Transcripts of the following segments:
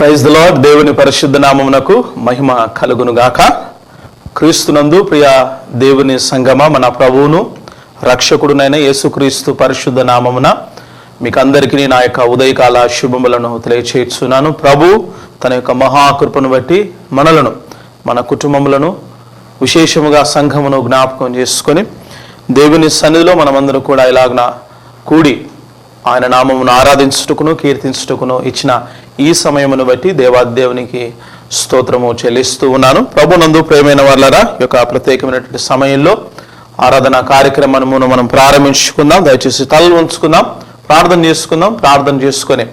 Praise the lord. దేవుని పరిశుద్ధ నామమునకు మహిమ కలుగును గాక. క్రీస్తునందు ప్రియ దేవుని సంగమ, మన ప్రభువును రక్షకుడునైన యేసుక్రీస్తు పరిశుద్ధ నామమున మీకు అందరికీ నా యొక్క ఉదయకాల శుభములను తెలియచేస్తున్నాను. ప్రభు తన యొక్క మహాకృపను బట్టి మనలను, మన కుటుంబములను, విశేషముగా సంఘమును జ్ఞాపకం చేసుకొని దేవుని సన్నిధిలో మనమందరం కూడా ఇలాగన కూడి ఆయన నామమును ఆరాధించుటకును కీర్తించుటకును ఇచ్చిన ఈ సమయమును బట్టి దేవాదేవునికి స్తోత్రము చెల్లిస్తూ ఉన్నాను. ప్రభునందు ప్రియమైన వాళ్ళరా, ఈ యొక్క ప్రత్యేకమైనటువంటి సమయంలో ఆరాధన కార్యక్రమమును మనం ప్రారంభించుకుందాం. దయచేసి తలలు ఉంచుకుందాం, ప్రార్థన చేసుకుందాం. ప్రార్థన చేసుకొని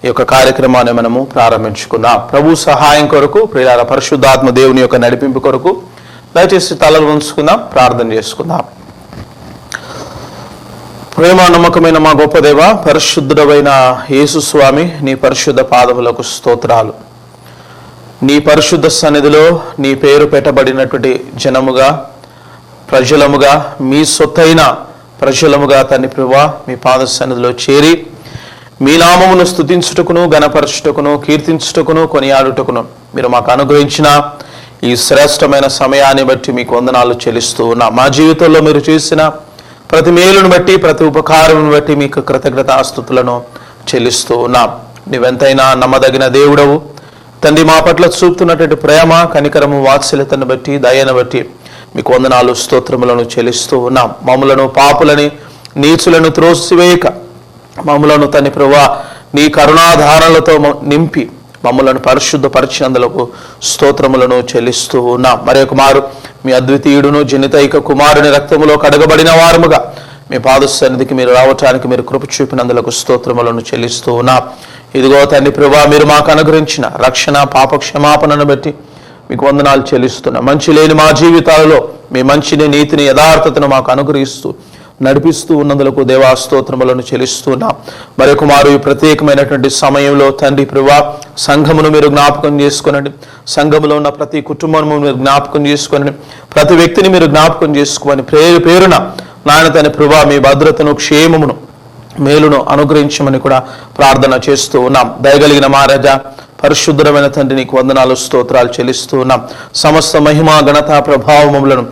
ఈ యొక్క కార్యక్రమాన్ని మనము ప్రారంభించుకుందాం. ప్రభు సహాయం కొరకు, ప్రియులారా పరిశుద్ధాత్మ దేవుని యొక్క నడిపింపు కొరకు దయచేసి తలలు ఉంచుకుందాం, ప్రార్థన చేసుకుందాం. ప్రేమ నమ్మకమైన మా గొప్ప దేవ, పరిశుద్ధుడైన యేసు స్వామి, నీ పరిశుద్ధ పాదములకు స్తోత్రాలు. నీ పరిశుద్ధ సన్నిధిలో నీ పేరు పెట్టబడినటువంటి జనముగా, ప్రజలముగా, మీ సొత్తైన ప్రజలముగా తండ్రి ప్రభువా మీ పాద సన్నిధిలో చేరి మీ నామమును స్తుతించుటకును, గణపరచుటకును, కీర్తించుటకును, కొనియాడుటకును మీరు మాకు అనుగ్రహించిన ఈ శ్రేష్టమైన సమయాన్ని బట్టి మీకు వందనాలు చెల్లిస్తూ ఉన్నాం. మా జీవితంలో మీరు చేసిన ప్రతి మేలును బట్టి, ప్రతి ఉపకారమును బట్టి మీకు కృతజ్ఞతాస్తుతులను చెల్లిస్తూ ఉన్నాం. నీవెంతైనా నమ్మదగిన దేవుడవు తండ్రి. మా పట్ల చూపుతున్నటువంటి ప్రేమ, కనికరము, వాత్సల్యతను బట్టి, దయను బట్టి మీకు వందనాలు, స్తోత్రములను చెల్లిస్తూ ఉన్నాం. మమ్ములను, పాపులని, నీచులను త్రోసివేయక మమ్ములను తండ్రి ప్రభువా నీ కరుణాధారాలతో నింపి మమ్ములను పరిశుద్ధపరిచినందులకు స్తోత్రములను చెల్లిస్తూ ఉన్నాం. మరొక మారు మీ అద్వితీయుడును జనితైక కుమారుని రక్తములో కడగబడిన వారముగా మీ పాద సన్నిధికి మీరు రావటానికి మీరు కృప చూపినందులకు స్తోత్రములను చెల్లిస్తూ ఉన్నాం. ఇదిగో తండ్రి ప్రభువా మీరు మాకు అనుగ్రహించిన రక్షణ, పాప క్షమాపణను బట్టి మీకు వందనాలు చెల్లిస్తున్నాం. మంచి లేని మా జీవితాలలో మీ మంచిని, నీతిని, యథార్థతను మాకు అనుగ్రహిస్తూ నడిపిస్తూ ఉన్నందులకు దేవా స్తోత్రములను చెల్లిస్తున్నాం. మరొక మారు ఈ ప్రత్యేకమైనటువంటి సమయంలో తండ్రి ప్రభువా సంఘమును మీరు జ్ఞాపకం చేసుకొనండి. సంఘములో ఉన్న ప్రతి కుటుంబము మీరు జ్ఞాపకం చేసుకొనండి. ప్రతి వ్యక్తిని మీరు జ్ఞాపకం చేసుకొని పేరు పేరున నాయన తండ్రి ప్రభువా మీ భద్రతను, క్షేమమును, మేలును అనుగ్రహించమని కూడా ప్రార్థన చేస్తూ ఉన్నాం. దయగలిగిన మహారాజా, పరిశుద్ధమైన తండ్రి నీకు వందనాలు, స్తోత్రాలు చెల్లిస్తూ ఉన్నాం. సమస్త మహిమ, ఘనత, ప్రభావములను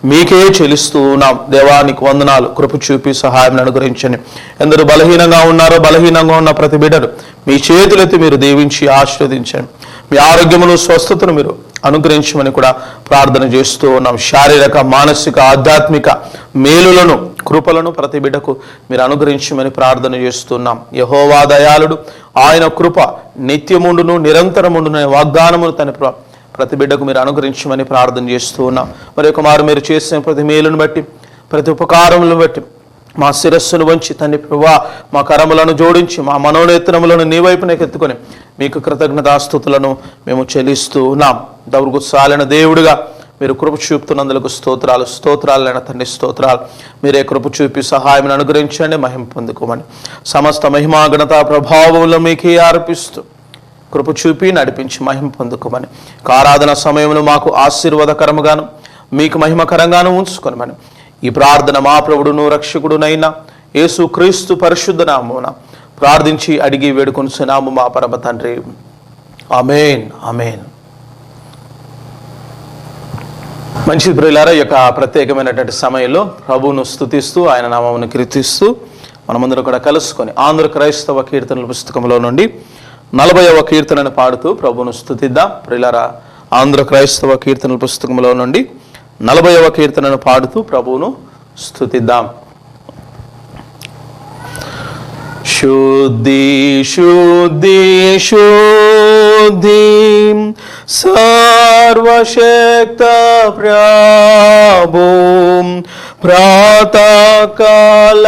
మీకే చెల్లిస్తూ ఉన్నాం. దేవానికి వందనాలు. కృప చూపి సహాయం అనుగ్రహించండి. ఎందరూ బలహీనంగా ఉన్నారో బలహీనంగా ఉన్న ప్రతి బిడ్డను మీ చేతులెత్తి మీరు దీవించి ఆశీర్వదించండి. మీ ఆరోగ్యమును, స్వస్థతను మీరు అనుగ్రహించమని కూడా ప్రార్థన చేస్తూ ఉన్నాం. శారీరక, మానసిక, ఆధ్యాత్మిక మేలులను, కృపలను ప్రతి బిడ్డకు మీరు అనుగ్రహించమని ప్రార్థన చేస్తున్నాం. యెహోవా దయాళుడు, ఆయన కృప నిత్యముండును, నిరంతరముండును వాగ్దానమును తన ప్రతి బిడ్డకు మీరు అనుగ్రహించమని ప్రార్థన చేస్తూ ఉన్నాం. మరి ఒక మారు మీరు చేసిన ప్రతి మేలును బట్టి, ప్రతి ఉపకారములను బట్టి మా శిరస్సును వంచి తండ్రి ప్రభువా మా కరములను జోడించి మా మనోనేత్రములను నీ వైపునకు ఎత్తుకొని మీకు కృతజ్ఞతాస్తుతులను మేము చెల్లిస్తూ ఉన్నాం. దౌర్గుత్సాలైన దేవుడిగా మీరు కృప చూపుతున్నందులకు స్తోత్రాలు. స్తోత్రాలైన తండ్రి స్తోత్రాలు. మీరే కృప చూపి సహాయం అనుగ్రహించండి, మహిమ పొందుకోమని సమస్త మహిమా, ఘనత, ప్రభావములు మీకే అర్పిస్తూ కృప చూపి నడిపించి మహిమ పొందుకోమని ఆరాధన సమయంలో మాకు ఆశీర్వాదకరముగాను మీకు మహిమకరంగాను ఉంచుకొనమని ఈ ప్రార్థన మా ప్రభుడును రక్షకుడునైనా యేసు క్రీస్తు పరిశుద్ధ నామమున ప్రార్థించి అడిగి వేడుకొనుచున్నాము మా పరమ తండ్రి. ఆమేన్, ఆమేన్. మంచిది ప్రియులారా, ఈ యొక్క ప్రత్యేకమైనటువంటి సమయంలో ప్రభువును స్తుతిస్తూ ఆయన నామమును కీర్తిస్తూ మనమందరం కూడా కలుసుకొని ఆంధ్ర క్రైస్తవ కీర్తనల పుస్తకంలో నుండి 40వ కీర్తనను పాడుతూ ప్రభువును స్తుతిద్దాం. ప్రియులారా, ఆంధ్ర క్రైస్తవ కీర్తనల పుస్తకంలో నుండి 40వ కీర్తనను పాడుతూ ప్రభువును స్తుతిద్దాం. శుద్ధి శుద్ధి శుద్ధి సర్వశక్త ప్రభు ప్రాతకాల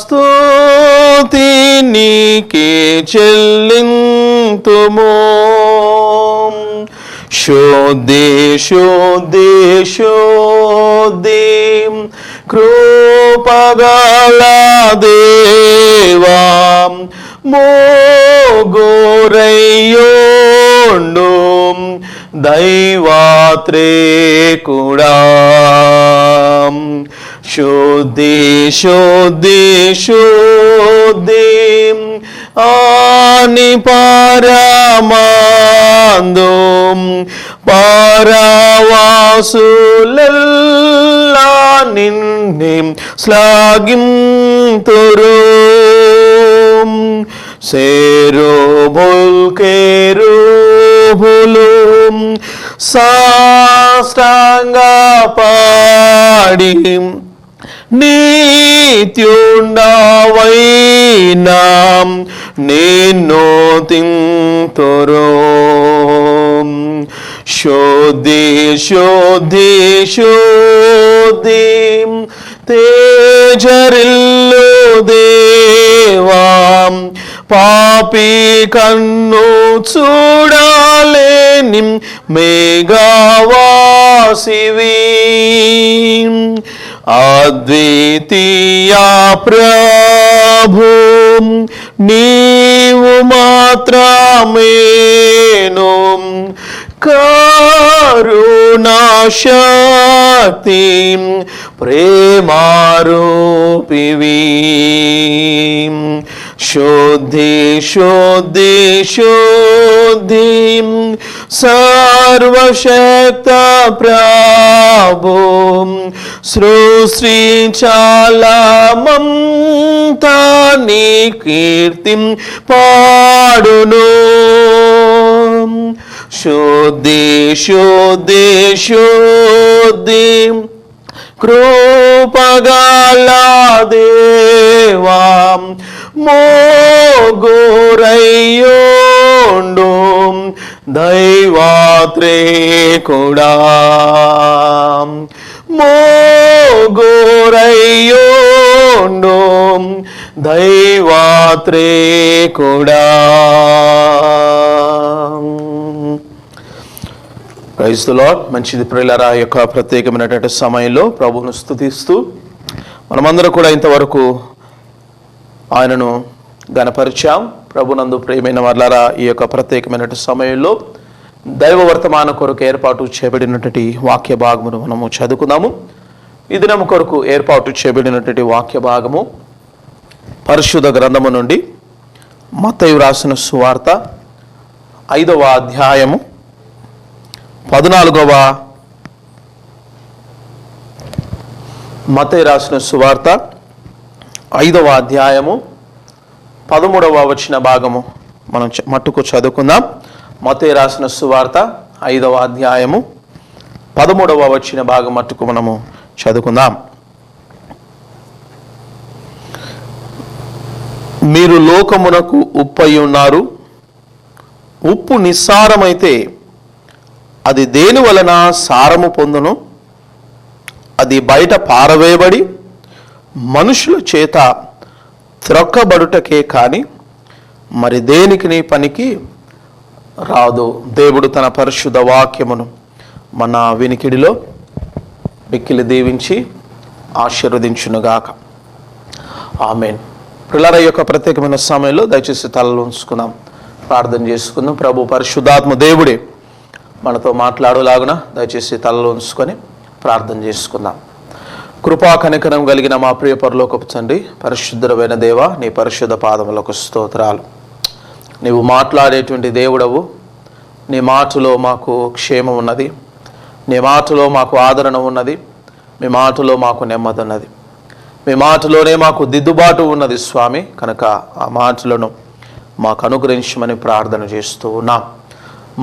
స్తుతి నీకే చెల్లింతుము. శుద్ధి శుద్ధి శుద్ధి కృపగల దేవా మోగోరయ్యోండు దైవాత్రేకుడా. శుద్ధి శుద్ధి శుద్ధి ఆని పరమాందు పరవాసులెల్లా నిన్నే శ్లాఘింతురు. సేరుబుల్కేరుబులు సాష్టాంగ పాడి నిత్యుండవైనా నిన్ను తింతురు. శోధి శోధి శోధి తేజరిల్లు దేవా పాపి కన్ను చూడాలేని మేఘవాసివి. అద్వితీయ ప్రభు నీవు మాత్రమేను కరుణాశక్తి ప్రేమారూపివి. శుద్ధి శుద్ధి శుద్ధి సర్వశక్త ప్రభు సృష్టించాలమంతా నీ కీర్తి పాడును. శుద్ధి శుద్ధి శుద్ధి కృపగల దేవా మోగురయ్యోండు దైవాత్రేకుడా. మోగురయ్యోండు దైవాత్రేకుడా. Praise the lord. మంచిది ప్రియులారా, యొక్క ప్రత్యేకమైనటువంటి సమయంలో ప్రభువును స్తుతిస్తూ మనమందరం కూడా ఇంతవరకు ఆయనను గణపరిచాం. ప్రభునందు ప్రియమైన వారలారా, ఈ యొక్క ప్రత్యేకమైనటువంటి సమయంలో దైవ వర్తమాన కొరకు ఏర్పాటు చేయబడినటువంటి వాక్య భాగమును మనము చదువుకుందాము. ఈ దినము కొరకు ఏర్పాటు చేయబడినటువంటి వాక్య భాగము పరిశుద్ధ గ్రంథము నుండి మత్తయి రాసిన సువార్త 5వ అధ్యాయము 14వ మత్తయి రాసిన సువార్త 5వ అధ్యాయము 13వ వచన భాగము మనం మట్టుకు చదువుకుందాం. మత్తయి రాసిన సువార్త 5వ అధ్యాయము 13వ వచన భాగం మట్టుకు మనము చదువుకుందాం. మీరు లోకమునకు ఉప్పై ఉన్నారు. ఉప్పు నిస్సారమైతే అది దేని వలన సారము పొందును? అది బయట పారవేయబడి మనుషుల చేత త్రొక్కబడుటకే కాని మరి దేనికి నీ పనికి రాదు. దేవుడు తన పరిశుద్ధ వాక్యమును మన వినికిడిలో మిక్కిలి దీవించి ఆశీర్వదించునుగాక. ఆమేన్. ప్రియులారా, యొక్క ప్రత్యేకమైన సమయంలో దయచేసి తలలో ఉంచుకుందాం, ప్రార్థన చేసుకుందాం. ప్రభు పరిశుద్ధాత్మ దేవుడే మనతో మాట్లాడేలాగున దయచేసి తలలో ఉంచుకొని ప్రార్థన చేసుకుందాం. కృపా కనికరం కలిగిన మా ప్రియ పరలోకపు తండ్రి, పరిశుద్ధమైన దేవ, నీ పరిశుద్ధ పాదములకు స్తోత్రాలు. నీవు మాట్లాడేటువంటి దేవుడవు. నీ మాటలో మాకు క్షేమం ఉన్నది, నీ మాటలో మాకు ఆదరణ ఉన్నది, మీ మాటలో మాకు నెమ్మది ఉన్నది, మీ మాటలోనే మాకు దిద్దుబాటు ఉన్నది స్వామి. కనుక ఆ మాటలను మాకు అనుగ్రహించమని ప్రార్థన చేస్తూ ఉన్నాం.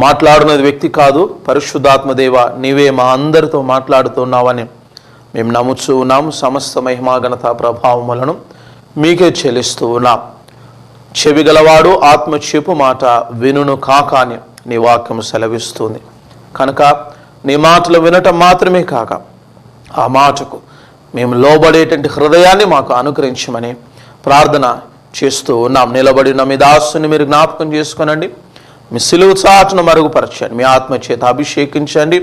మాట్లాడున్నది వ్యక్తి కాదు, పరిశుద్ధాత్మదేవ నీవే మా అందరితో మాట్లాడుతున్నావని మేము నమ్ముచూ ఉన్నాము. సమస్త మహిమా ఘనత ప్రభావములను మీకే చెల్లిస్తూ ఉన్నాం. చెవి గలవాడు ఆత్మ చెప్పు మాట వినును కాక అని నీ వాక్యం సెలవిస్తుంది. కనుక నీ మాటలు వినటం మాత్రమే కాక ఆ మాటకు మేము లోబడేటువంటి హృదయాన్ని మాకు అనుగ్రహించమని ప్రార్థన చేస్తూ ఉన్నాం. నిలబడిన మీ దాసుని మీరు జ్ఞాపకం చేసుకొనండి, మీ సిలువ చాటును మరుగుపరచండి, మీ ఆత్మ చేత అభిషేకించండి,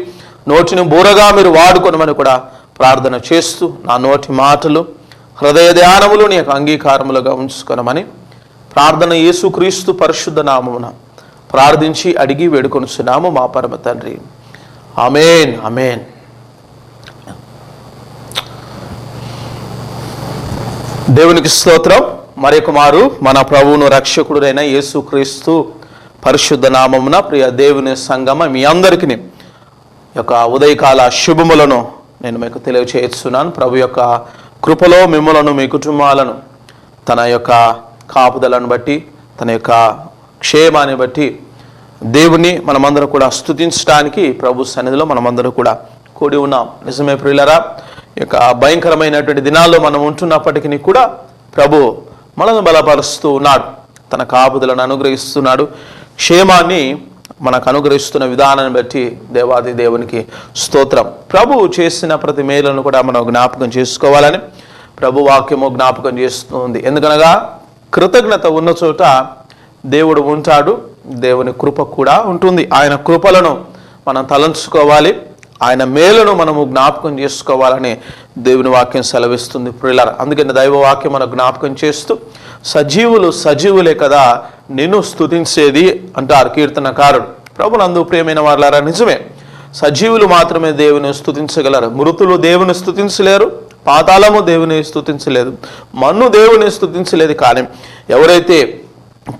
నోటిని బూరగా మీరు వాడుకొనమని కూడా ప్రార్థన చేస్తూ నా నోటి మాటలు హృదయ ధ్యానములు నీ యొక్క అంగీకారములుగా ఉంచుకొనమని ప్రార్థన యేసుక్రీస్తు పరిశుద్ధ నామమున ప్రార్థించి అడిగి వేడుకొనుచున్నాము మా పరమ తండ్రి. ఆమేన్. ఆమేన్. దేవునికి స్తోత్రం. మరొకమారు మన ప్రభువును రక్షకుడైన యేసుక్రీస్తు పరిశుద్ధ నామమున ప్రియ దేవుని సంగమ మీ అందరికీ యొక్క ఉదయకాల శుభములను నేను మీకు తెలియచేస్తున్నాను. ప్రభు యొక్క కృపలో మిమ్మలను మీ కుటుంబాలను తన యొక్క కాపుదలను బట్టి తన యొక్క క్షేమాన్ని బట్టి దేవుని మనమందరం కూడా స్తుతించడానికి ప్రభు సన్నిధిలో మనమందరం కూడా కూడి ఉన్నాం. నిజమే ప్రియులరా, ఈ యొక్క భయంకరమైనటువంటి దినాల్లో మనం ఉంటున్నప్పటికీ కూడా ప్రభు మనల్ని బలపరుస్తూ ఉన్నాడు, తన కాపుదలను అనుగ్రహిస్తున్నాడు. క్షేమాన్ని మనకు అనుగ్రహిస్తున్న విధానాన్ని బట్టి దేవాది దేవునికి స్తోత్రం. ప్రభు చేసిన ప్రతి మేలును కూడా మనం జ్ఞాపకం చేసుకోవాలని ప్రభు వాక్యము జ్ఞాపకం చేస్తుంది. ఎందుకనగా కృతజ్ఞత ఉన్న చోట దేవుడు ఉంటాడు, దేవుని కృప కూడా ఉంటుంది. ఆయన కృపలను మనం తలంచుకోవాలి, ఆయన మేలును మనము జ్ఞాపకం చేసుకోవాలని దేవుని వాక్యం సెలవిస్తుంది ప్రియులారా. అందుకని దైవ వాక్యం మనం జ్ఞాపకం చేస్తూ సజీవులు సజీవులే కదా నిన్ను స్తుతించేది అంటారు కీర్తనకారుడు. ప్రభునందు ప్రియమైన వారులారా, నిజమే, సజీవులు మాత్రమే దేవుని స్తుతించగలరు. మృతులు దేవుని స్తుతించలేరు, పాతాళము దేవుని స్తుతించలేదు, మన్ను దేవుని స్తుతించలేదు. కానీ ఎవరైతే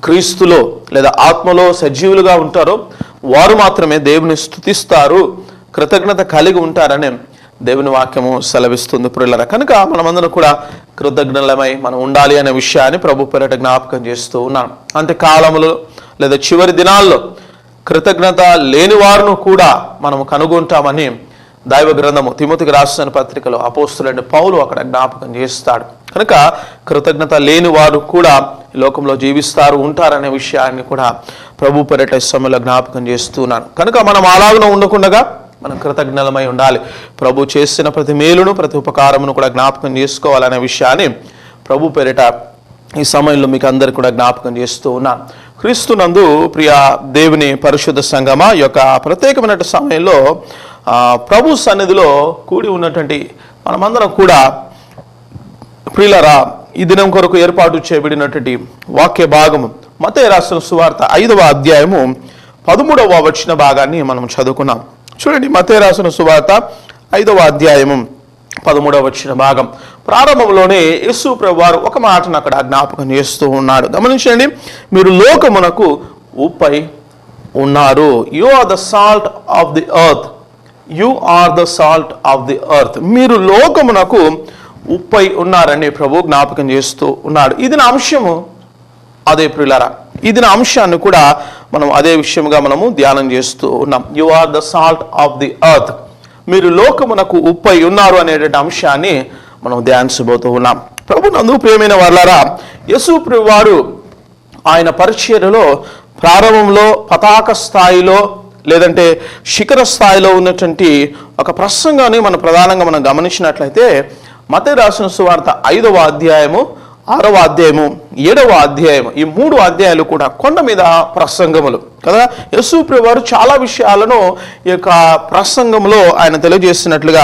క్రీస్తులో లేదా ఆత్మలో సజీవులుగా ఉంటారో వారు మాత్రమే దేవుని స్తుతిస్తారు, కృతజ్ఞత కలిగి ఉంటారని దేవుని వాక్యము సెలవిస్తుంది ప్రియులారా. కనుక మనమందరం కూడా కృతజ్ఞలమై మనం ఉండాలి అనే విషయాన్ని ప్రభు పేరిట జ్ఞాపకం చేస్తూ ఉన్నాం. అంత్యకాలములో లేదా చివరి దినాల్లో కృతజ్ఞత లేని వారును కూడా మనము కనుగొంటామని దైవ గ్రంథము తిమోతికి రాసిన పత్రికలో అపోస్తులైన పౌలు అక్కడ జ్ఞాపకం చేస్తాడు. కనుక కృతజ్ఞత లేని వారు కూడా ఈ లోకంలో జీవిస్తారు, ఉంటారనే విషయాన్ని కూడా ప్రభు పేరిట సమయంలో జ్ఞాపకం చేస్తున్నాను. కనుక మనం అలాగనే ఉండకుండా మనం కృతజ్ఞలమై ఉండాలి. ప్రభు చేసిన ప్రతి మేలును ప్రతి ఉపకారమును కూడా జ్ఞాపకం చేసుకోవాలనే విషయాన్ని ప్రభు పేరిట ఈ సమయంలో మీకు అందరికీ కూడా జ్ఞాపకం చేస్తూ ఉన్నాను. క్రీస్తునందు ప్రియ దేవుని పరిశుద్ధ సంగమ యొక్క ప్రత్యేకమైన సమయంలో ప్రభు సన్నిధిలో కూడి ఉన్నటువంటి మనమందరం కూడా ప్రియులరా, ఈ దినం కొరకు ఏర్పాటు చేయబడినటువంటి వాక్య భాగము మత్తయి రాసిన సువార్త 5వ అధ్యాయము 13వ వచన భాగాన్ని మనం చదువుకున్నాం. చూడండి, మత్తయి రాసిన సువార్త 5వ అధ్యాయము 13వ వచన భాగం ప్రారంభంలోనే యేసు ప్రభువారు ఒక మాటను అక్కడ జ్ఞాపకం చేస్తూ ఉన్నాడు. గమనించండి, మీరు లోకమునకు ఉప్పై ఉన్నారు. You are the salt of the earth, you are the salt of the earth. మీరు లోకమునకు ఉప్పై ఉన్నారని ప్రభు జ్ఞాపకం చేస్తూ ఉన్నాడు. ఇది నా అంశము అదే ప్రియులారా, ఇది నా అంశాన్ని కూడా మనం అదే విషయంగా మనము ధ్యానం చేస్తూ ఉన్నాం. You are the salt of the earth, మీరు లోకమునకు ఉప్పై ఉన్నారు అనేటువంటి అంశాన్ని మనం ధ్యానించబోతూ ఉన్నాం. ప్రభునందు ప్రియమైన వారులారా, యేసు ప్రభువారు ఆయన పరిచర్యలో ప్రారంభంలో పతాక స్థాయిలో లేదంటే శిఖర స్థాయిలో ఉన్నటువంటి ఒక ప్రసంగాన్ని మనం ప్రధానంగా మనం గమనించినట్లయితే మత్తయి రాసిన సువార్త 5వ అధ్యాయము 6వ అధ్యాయము 7వ అధ్యాయము, ఈ 3 అధ్యాయాలు కూడా కొండ మీద ప్రసంగములు కదా. యేసు ప్రభువారు చాలా విషయాలను ఈ యొక్క ప్రసంగంలో ఆయన తెలియజేసినట్లుగా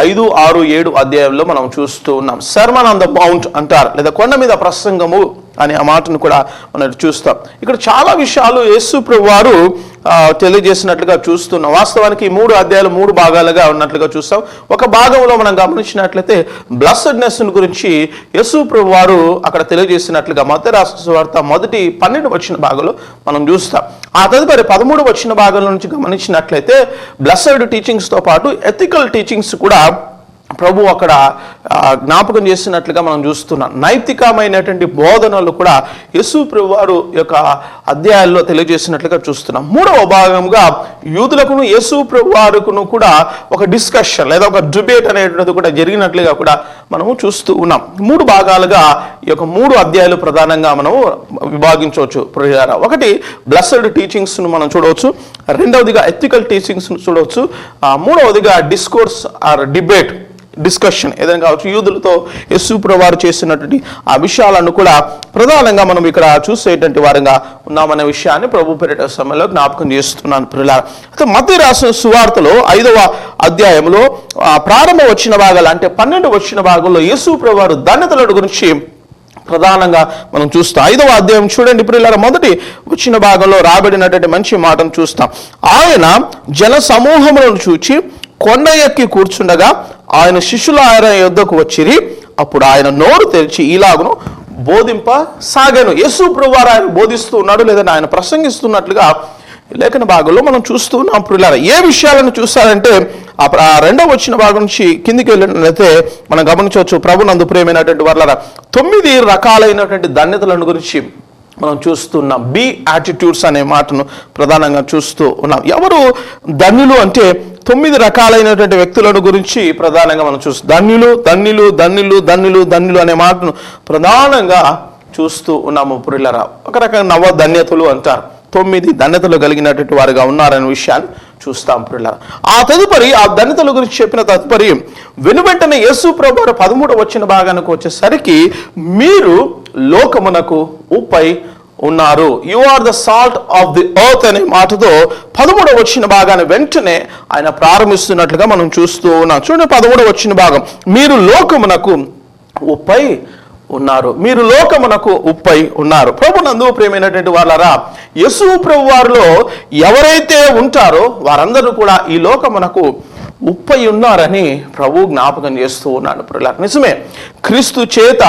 5, 6, 7 అధ్యాయంలో మనం చూస్తూ ఉన్నాం. సర్మన్ ఆన్ ద మౌంట్ అంటారు, లేదా కొండ మీద ప్రసంగము అనే ఆ మాటను కూడా మనం చూస్తాం. ఇక్కడ చాలా విషయాలు యేసు ప్రభువారు తెలియజేసినట్లుగా చూస్తున్నాం. వాస్తవానికి ఈ 3 అధ్యాయాలు 3 భాగాలుగా ఉన్నట్లుగా చూస్తాం. ఒక భాగంలో మనం గమనించినట్లయితే బ్లెస్సెడ్నెస్ గురించి యేసు ప్రభువారు అక్కడ తెలియజేసినట్లుగా మత్తయి రాసిన సువార్త మొదటి 12 వచన భాగంలో మనం చూస్తాం. ఆ తదుపరి 13 వచన భాగంలో నుంచి గమనించినట్లయితే బ్లెస్సెడ్ టీచింగ్స్తో పాటు ఎథికల్ టీచింగ్స్ కూడా ప్రభు అక్కడ జ్ఞాపకం చేసినట్లుగా మనం చూస్తున్నాం. నైతికమైనటువంటి బోధనలు కూడా యేసు ప్రభువారు యొక్క అధ్యాయాల్లో తెలియజేసినట్లుగా చూస్తున్నాం. 3వ భాగంగా యూదులకును యేసు ప్రభువారుకును కూడా ఒక డిస్కషన్ లేదా ఒక డిబేట్ అనేటువంటిది కూడా జరిగినట్లుగా కూడా మనము చూస్తూ ఉన్నాం. 3 భాగాలుగా ఈ యొక్క 3 అధ్యాయాలు ప్రధానంగా మనము విభాగించవచ్చు. ఒకటి బ్లెస్సెడ్ టీచింగ్స్ను మనం చూడవచ్చు, రెండవదిగా ఎథికల్ టీచింగ్స్ను చూడవచ్చు, మూడవదిగా డిస్కోర్స్ ఆర్ డిబేట్ డిస్కషన్ ఏదైనా కావచ్చు. యూదులతో యేసు ప్రభువారు చేసినటువంటి ఆ విషయాలను కూడా ప్రధానంగా మనం ఇక్కడ చూసేటువంటి వారంగా ఉన్నామనే విషయాన్ని ప్రభు పేరిట సమయంలో జ్ఞాపకం చేస్తున్నాను ప్రియులారా. అయితే మత్తయి రాసిన సువార్తలో 5వ అధ్యాయంలో ప్రారంభ వచ్చిన భాగాలు అంటే 12 వచ్చిన భాగంలో యేసు ప్రభువారు ధన్యతల గురించి ప్రధానంగా మనం చూస్తాం. 5వ అధ్యాయం చూడండి ప్రియులారా, మొదటి వచ్చిన భాగంలో రాబడినటువంటి మంచి మాటను చూస్తాం. ఆయన జన సమూహములను చూచి కొండ ఎక్కి కూర్చుండగా ఆయన శిష్యులు ఆయన యొద్దకు వచ్చిరి. అప్పుడు ఆయన నోరు తెరిచి ఇలాగును బోధింపసాగాను. యేసు ప్రభువారు ఆయన బోధిస్తూ ఉన్నాడు లేదని ఆయన ప్రసంగిస్తున్నట్లుగా లేఖన భాగంలో మనం చూస్తూ ఉన్నాం ప్రియులారా. ఏ విషయాలను చూస్తారంటే ఆ రెండవ వచ్చిన భాగం నుంచి కిందికి వెళ్ళినట్లయితే మనం గమనించవచ్చు. ప్రభునందు ప్రియమైనటువంటి వారులారా 9 రకాలైనటువంటి ధన్యతలను గురించి మనం చూస్తున్నాం. బి యాటిట్యూడ్స్ అనే మాటను ప్రధానంగా చూస్తూ ఉన్నాం. ఎవరు ధన్యులు అంటే 9 రకాలైనటువంటి వ్యక్తులను గురించి ప్రధానంగా మనం చూస్తాం. ధన్యులు ధన్యులు ధన్యులు ధన్యులు ధన్యులు అనే మాటను ప్రధానంగా చూస్తూ ఉన్నాము ప్రియులారా. ఒక రకంగా నవ ధన్యతలు అంటారు. 9 ధన్యతలు కలిగినటువంటి వారుగా ఉన్నారనే విషయాన్ని చూస్తాం ప్రియులారా. ఆ తదుపరి ఆ ధన్యతల గురించి చెప్పిన తదుపరి వెనువెంటనే యేసు ప్రభువారు 13వ వచ్చిన భాగానికి వచ్చేసరికి మీరు లోకమునకు ఉప్పై ఉన్నారు. You are the salt of the earth అనే మాటతో 13వ వచ్చిన భాగాన్ని వెంటనే ఆయన ప్రారంభిస్తున్నట్లుగా మనం చూస్తూ ఉన్నాం. చూడండి 13వ వచ్చిన భాగం, మీరు లోకమునకు ఉప్పై ఉన్నారు. మీరు లోకమునకు ఉప్పై ఉన్నారు. ప్రభునందు ప్రియమైనటువంటి వాళ్ళారా, యేసు ప్రభు వారిలో ఎవరైతే ఉంటారో వారందరూ కూడా ఈ లోకమునకు ఉప్పై ఉన్నారని ప్రభు జ్ఞాపకం చేస్తూ ఉన్నాడు. నిజమే, క్రీస్తు చేత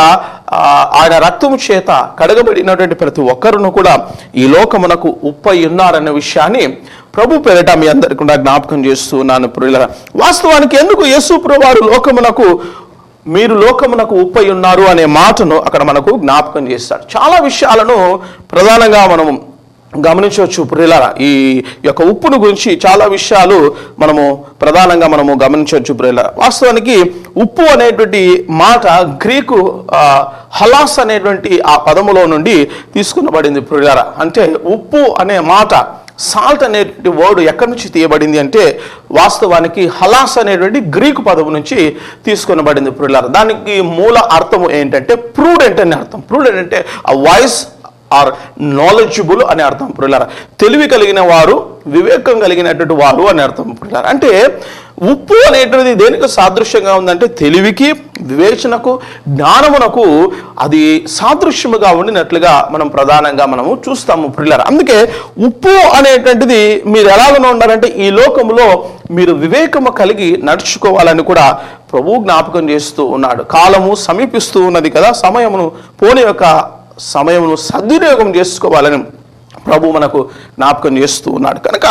ఆయన రక్తము చేత కడగబడినటువంటి ప్రతి ఒక్కరును కూడా ఈ లోకమునకు ఉప్పై ఉన్నారనే విషయాన్ని ప్రభు పేరిట మీ అందరికీ కూడా జ్ఞాపకం చేస్తూ ఉన్నాను ప్రియులారా. వాస్తవానికి ఎందుకు యేసు ప్రభు వారు లోకమునకు మీరు లోకమునకు ఉప్పై ఉన్నారు అనే మాటను అక్కడ మనకు జ్ఞాపకం చేస్తాడు. చాలా విషయాలను ప్రధానంగా మనము గమనించవచ్చు ప్రియులారా. ఈ యొక్క ఉప్పును గురించి చాలా విషయాలు మనము ప్రధానంగా గమనించవచ్చు ప్రియులారా. వాస్తవానికి ఉప్పు అనేటువంటి మాట గ్రీకు హలాస్ అనేటువంటి ఆ పదములో నుండి తీసుకునబడింది ప్రియులారా. అంటే ఉప్పు అనే మాట, సాల్ట్ అనేటువంటి వర్డ్ ఎక్కడి నుంచి తీయబడింది అంటే వాస్తవానికి హలాస్ అనేటువంటి గ్రీకు పదము నుంచి తీసుకొనబడింది ప్రియులారా. దానికి మూల అర్థము ఏంటంటే ప్రూడెంట్ అనే అర్థం. ప్రూడెంట్ అంటే ఆ వాయిస్ ఆర్ నాలెడ్జబుల్ అనే అర్థం ప్రియులారా. తెలివి కలిగిన వారు, వివేకం కలిగినటువంటి వారు అని అర్థం ప్రియులారా. అంటే ఉప్పు అనేటువంటిది దేనికి సాదృశ్యంగా ఉందంటే తెలివికి, వివేచనకు, జ్ఞానమునకు అది సాదృశ్యముగా ఉండినట్లుగా మనం ప్రధానంగా చూస్తాము ప్రియులారా. అందుకే ఉప్పు అనేటువంటిది మీరు ఎలాగనో ఉండాలంటే ఈ లోకంలో మీరు వివేకము కలిగి నడుచుకోవాలని కూడా ప్రభు జ్ఞాపకం చేస్తూ ఉన్నాడు. కాలము సమీపిస్తూ ఉన్నది కదా, పోనీ యొక్క సమయమును సద్వినియోగం చేసుకోవాలని ప్రభు మనకు జ్ఞాపకం చేస్తూ ఉన్నాడు. కనుక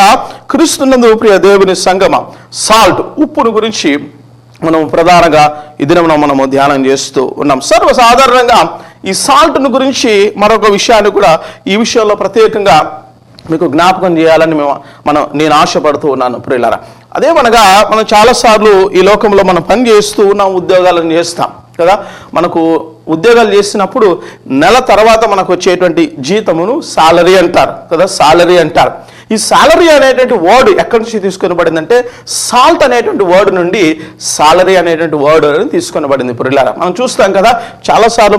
క్రీస్తునందు ప్రియ దేవుని సంగమ, సాల్ట్ ఉప్పును గురించి మనం ప్రధానంగా ఈ దినం మనము ధ్యానం చేస్తూ ఉన్నాం. సర్వసాధారణంగా ఈ సాల్ట్ను గురించి మరొక విషయాన్ని కూడా ఈ విషయంలో ప్రత్యేకంగా మీకు జ్ఞాపకం చేయాలని నేను ఆశపడుతూ ఉన్నాను ప్రియులారా. అదేమనగా మనం చాలాసార్లు ఈ లోకంలో మనం పని చేస్తూ ఉన్నాం, ఉద్యోగాలను చేస్తాం కదా. మనకు ఉద్యోగాలు చేసినప్పుడు నెల తర్వాత మనకు వచ్చేటువంటి జీతమును సాలరీ అంటారు కదా, సాలరీ అంటారు. ఈ సాలరీ అనేటువంటి వర్డ్ ఎక్కడి నుంచి తీసుకొనబడిందంటే సాల్ట్ అనేటువంటి వర్డ్ నుండి సాలరీ అనేటువంటి వర్డ్ తీసుకొనబడింది ప్రియులారా. మనం చూస్తాం కదా, చాలాసార్లు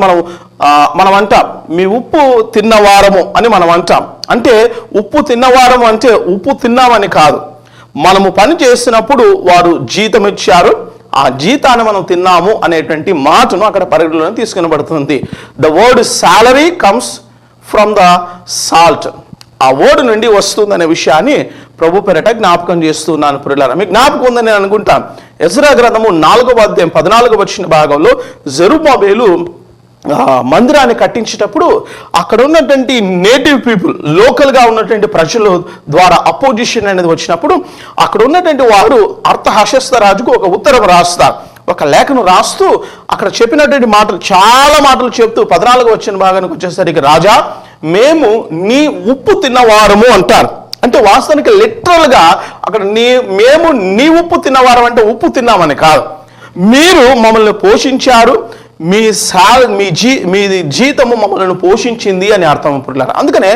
మనం అంటాం మీ ఉప్పు తిన్నవారము అని మనం అంటాం. అంటే ఉప్పు తిన్నవారము అంటే ఉప్పు తిన్నామని కాదు, మనము పని చేసినప్పుడు వారు జీతం ఇచ్చారు, ఆ జీతాన్ని మనం తిన్నాము అనేటువంటి మాటను అక్కడ పరిగణలోకి తీసుకొనబడుతుంది. The word salary comes from the salt. ఆ వర్డ్ నుండి వస్తుందనే విషయాన్ని ప్రభు పేరిట జ్ఞాపకం చేస్తున్నాను ప్రియులారా. మీకు జ్ఞాపకం ఉందని నేను అనుకుంటాను. ఎజ్రా గ్రంథము 4వ అధ్యాయం 14వ వచ్చిన భాగంలో జెరుబ్బాబెలు మందిరాన్ని కట్టించేటప్పుడు అక్కడ ఉన్నటువంటి నేటివ్ పీపుల్, లోకల్గా ఉన్నటువంటి ప్రజల ద్వారా అపోజిషన్ అనేది వచ్చినప్పుడు అక్కడ ఉన్నటువంటి వారు అర్థహశస్త రాజుకు ఒక ఉత్తరం రాస్తారు, ఒక లేఖను రాస్తూ అక్కడ చెప్పినటువంటి మాటలు, చాలా మాటలు చెప్తూ 14వ వచ్చిన భాగానికి వచ్చేసరికి రాజా మేము నీ ఉప్పు తిన్నవారము అంటారు. అంటే వాస్తవానికి లిటరల్గా అక్కడ మేము నీ ఉప్పు తిన్నవారం అంటే ఉప్పు తిన్నామని కాదు, మీరు మమ్మల్ని పోషించారు, మీ జీతము మమ్మల్ని పోషించింది అని అర్థం పుట్టారు. అందుకనే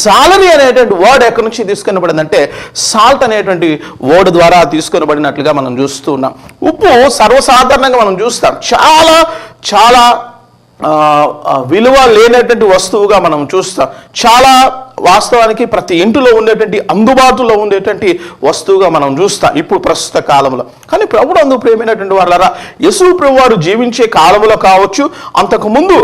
సాలరీ అనేటువంటి వర్డ్ ఎక్కడి నుంచి తీసుకొనబడిందంటే సాల్ట్ అనేటువంటి వర్డ్ ద్వారా తీసుకొనబడినట్లుగా మనం చూస్తూ ఉన్నాం. ఉప్పు సర్వసాధారణంగా మనం చూస్తాం చాలా చాలా విలువ లేనటువంటి వస్తువుగా మనం చూస్తాం. చాలా వాస్తవానికి ప్రతి ఇంటిలో ఉండేటువంటి అందుబాటులో ఉండేటువంటి వస్తువుగా మనం చూస్తాం ఇప్పుడు ప్రస్తుత కాలంలో. కానీ ప్రభునందు ప్రియమైనటువంటి వారులారా, యేసు ప్రభు వారు జీవించే కాలంలో కావచ్చు, అంతకుముందు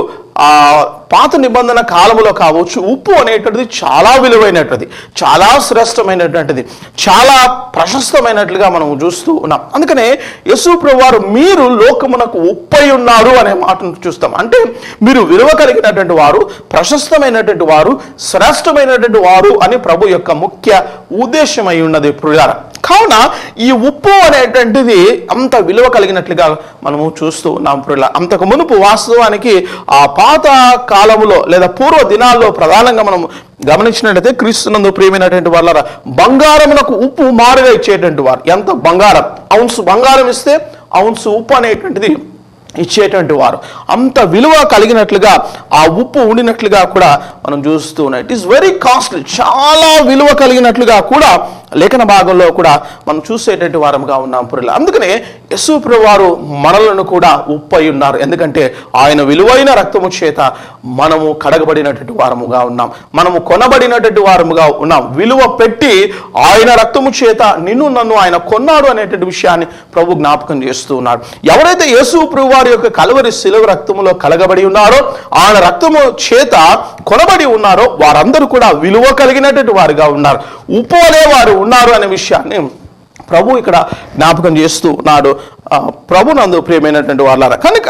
పాత నిబంధన కాలంలో కావచ్చు ఉప్పు అనేటువంటిది చాలా విలువైనటువంటిది, చాలా శ్రేష్టమైనటువంటిది, చాలా ప్రశస్తమైనట్లుగా మనం చూస్తూ ఉన్నాం. అందుకనే యేసు ప్రభువారు మీరు లోకమునకు ఉప్పై ఉన్నారు అనే మాటను చూస్తాం. అంటే మీరు విలువ కలిగినటువంటి వారు, ప్రశస్తమైనటువంటి వారు, శ్రేష్టమైనటువంటి వారు అని ప్రభు యొక్క ముఖ్య ఉద్దేశం అయి ఉన్నది ప్రియులారా. కావున ఈ ఉప్పు అనేటువంటిది అంత విలువ కలిగినట్లుగా మనము చూస్తూ ఉన్నాం ప్రియులారా. అంతకు మునుపు వాస్తవానికి ఆ పాత కాలములో లేదా పూర్వ దినాల్లో ప్రధానంగా మనం గమనించినట్లయితే క్రీస్తునందు ప్రియమైనటువంటి వాళ్ళ బంగారమునకు ఉప్పు మారుగా ఇచ్చేటువంటి వారు. ఎంత బంగారం, ఔన్స్ బంగారం ఇస్తే ఔన్స్ ఉప్పు అనేటువంటిది ఇచ్చేటువంటి వారు. అంత విలువ కలిగినట్లుగా ఆ ఉప్పు ఉండినట్లుగా కూడా మనం చూస్తూ ఉన్నాం. ఇట్ ఈస్ వెరీ కాస్ట్లీ, చాలా విలువ కలిగినట్లుగా కూడా లేఖన భాగంలో కూడా మనం చూసేటువంటి వారముగా ఉన్నాం పురుల. అందుకనే యేసు ప్రభువారు మనలను కూడా ఉప్పు అయి ఉన్నారు. ఎందుకంటే ఆయన విలువైన రక్తము చేత మనము కడగబడినటువంటి వారముగా ఉన్నాం, మనము కొనబడినటువంటి వారముగా ఉన్నాం. విలువ పెట్టి ఆయన రక్తము చేత నిన్ను నన్ను ఆయన కొన్నాడు అనేటువంటి విషయాన్ని ప్రభు జ్ఞాపకం చేస్తూ ఉన్నాడు. ఎవరైతే యేసు ప్రభువారి యొక్క కలువరి శిలువ రక్తములో కలగబడి ఉన్నారో, ఆయన రక్తము చేత కొనబడి ఉన్నారో వారందరూ కూడా విలువ కలిగినటువంటి వారుగా ఉన్నారు, ఉప్పు అనే వారు ఉన్నారు అనే విషయాన్ని ప్రభు ఇక్కడ జ్ఞాపకం చేస్తూ ఉన్నాడు. ప్రభు నందు ప్రియమైనటువంటి వాళ్ళారా, కనుక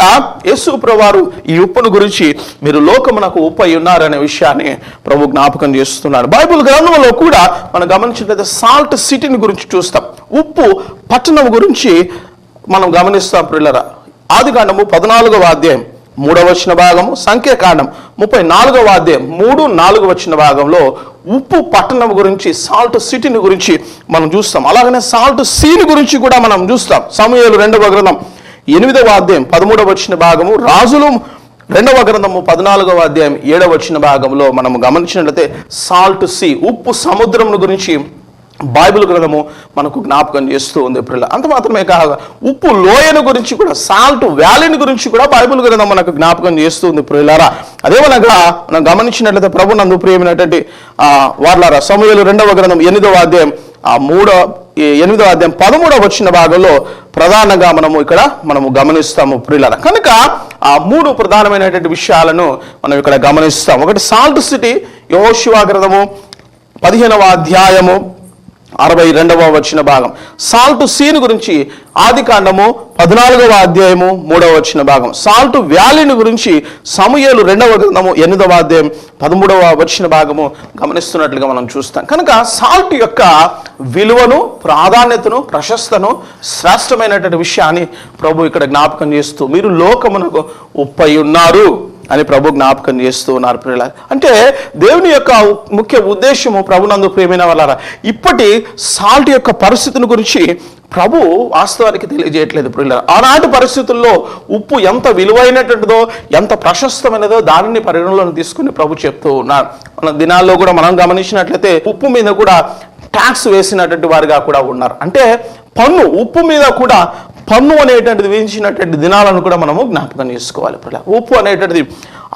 యేసు ప్రభువారు ఈ ఉప్పును గురించి మీరు లోకమునకు ఉప్పు అయి ఉన్నారు అనే విషయాన్ని ప్రభు జ్ఞాపకం చేస్తున్నాడు. బైబిల్ గ్రంథంలో కూడా మనం గమనించినట్లయితే సాల్ట్ సిటీని గురించి చూస్తాం, ఉప్పు పట్టణం గురించి మనం గమనిస్తాం ప్రియులారా. ఆదికాండము 14వ అధ్యాయం 3వ వచన భాగము, సంఖ్యాకాండం 34వ అధ్యాయం 3-4 వచన భాగంలో ఉప్పు పట్టణం గురించి, సాల్ట్ సిటీని గురించి మనం చూస్తాం. అలాగనే సాల్ట్ సీని గురించి కూడా మనం చూస్తాం. సమూయేలు 2వ గ్రంథం 8వ అధ్యాయం 13వ వచన భాగము, రాజులు 2వ గ్రంథము 14వ అధ్యాయం 7వ వచన భాగంలో మనం గమనించినట్లయితే సాల్ట్ సీ, ఉప్పు సముద్రం గురించి బైబిల్ గ్రంథము మనకు జ్ఞాపకం చేస్తూ ఉంది ప్రియుల. అంత మాత్రమే కాక ఉప్పు లోయను గురించి కూడా, సాల్ట్ వ్యాలీని గురించి కూడా బైబిల్ గ్రంథం మనకు జ్ఞాపకం చేస్తూ ఉంది ప్రియులారా. అదేమనగా మనం గమనించినట్లయితే ప్రభు నందు ప్రియమైనటువంటి వార్లారా, సమూయేలు 2వ గ్రంథం 8వ అధ్యాయం 8వ అధ్యాయం 13వ వచన భాగంలో ప్రధానంగా మనము గమనిస్తాము ప్రియులారా. కనుక ఆ 3 ప్రధానమైనటువంటి విషయాలను మనం ఇక్కడ గమనిస్తాం. ఒకటి సాల్ట్ సిటీ, యెహోషువ గ్రంథము 15వ అధ్యాయము 62వ వచన భాగం. సాల్ట్ సీన్ గురించి ఆదికాండము 14వ అధ్యాయము 3వ వచన భాగం. సాల్ట్ వ్యాలీని గురించి సమూయేలు 2వ గ్రంథము 8వ అధ్యాయం 13వ వచన భాగము గమనిస్తున్నట్లుగా మనం చూస్తాం. కనుక సాల్ట్ యొక్క విలువను, ప్రాధాన్యతను, ప్రశస్తను, శ్రేష్టమైనటువంటి విషయాన్ని ప్రభు ఇక్కడ జ్ఞాపకం చేస్తూ మీరు లోకమునకు ఉప్పై ఉన్నారు అని ప్రభు జ్ఞాపకం చేస్తూ ఉన్నారు ప్రియులారా. అంటే దేవుని యొక్క ముఖ్య ఉద్దేశము ప్రభునందు ప్రియమైన వాళ్ళారా, ఇప్పటి సాల్ట్ యొక్క పరిస్థితిని గురించి ప్రభు వాస్తవానికి తెలియజేయట్లేదు ప్రియులారా. ఆనాటి పరిస్థితుల్లో ఉప్పు ఎంత విలువైనటువంటిదో, ఎంత ప్రశస్తమైనదో దానిని పరిగణలోకి తీసుకుని ప్రభు చెప్తూ ఉన్నారు. మన దినాల్లో కూడా మనం గమనించినట్లయితే ఉప్పు మీద కూడా ట్యాక్స్ వేసినటువంటి వారుగా కూడా ఉన్నారు. అంటే పన్ను, ఉప్పు మీద కూడా పన్ను అనేటువంటిది విధించినటువంటి దినాలను కూడా మనము జ్ఞాపకం చేసుకోవాలి. ఉప్పు అనేటువంటిది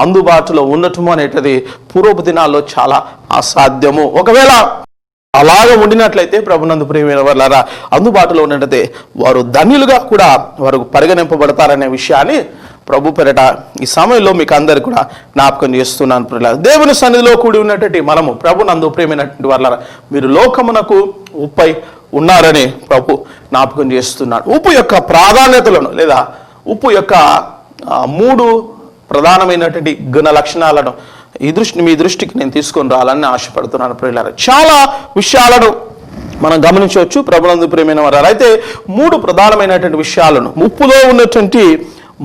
అందుబాటులో ఉండటము అనేటువంటిది పూర్వపు దినాల్లో చాలా అసాధ్యము. ఒకవేళ అలాగ ఉండినట్లయితే ప్రభునందు ప్రియమైన వాళ్ళారా, అందుబాటులో ఉన్నట్లయితే వారు ధన్యులుగా కూడా వారు పరిగణింపబడతారనే విషయాన్ని ప్రభు పేరట ఈ సమయంలో మీకు అందరు కూడా జ్ఞాపకం చేస్తున్నాను ప్రియులారా. దేవుని సన్నిధిలో కూడి ఉన్నటువంటి మనము ప్రభునందు ప్రియమైనటువంటి వాళ్ళారా, మీరు లోకమునకు ఉప్పై ఉన్నారని ప్రభు జ్ఞాపకం చేస్తున్నాడు. ఉప్పు యొక్క ప్రాధాన్యతలను లేదా ఉప్పు యొక్క 3 ప్రధానమైనటువంటి గుణ లక్షణాలను మీ దృష్టికి నేను తీసుకొని రావాలని ఆశపడుతున్నాను ప్రియులారా. చాలా విషయాలను మనం గమనించవచ్చు ప్రభునందు ప్రియమైన వారు. అయితే 3 ప్రధానమైనటువంటి విషయాలను, ఉప్పులో ఉన్నటువంటి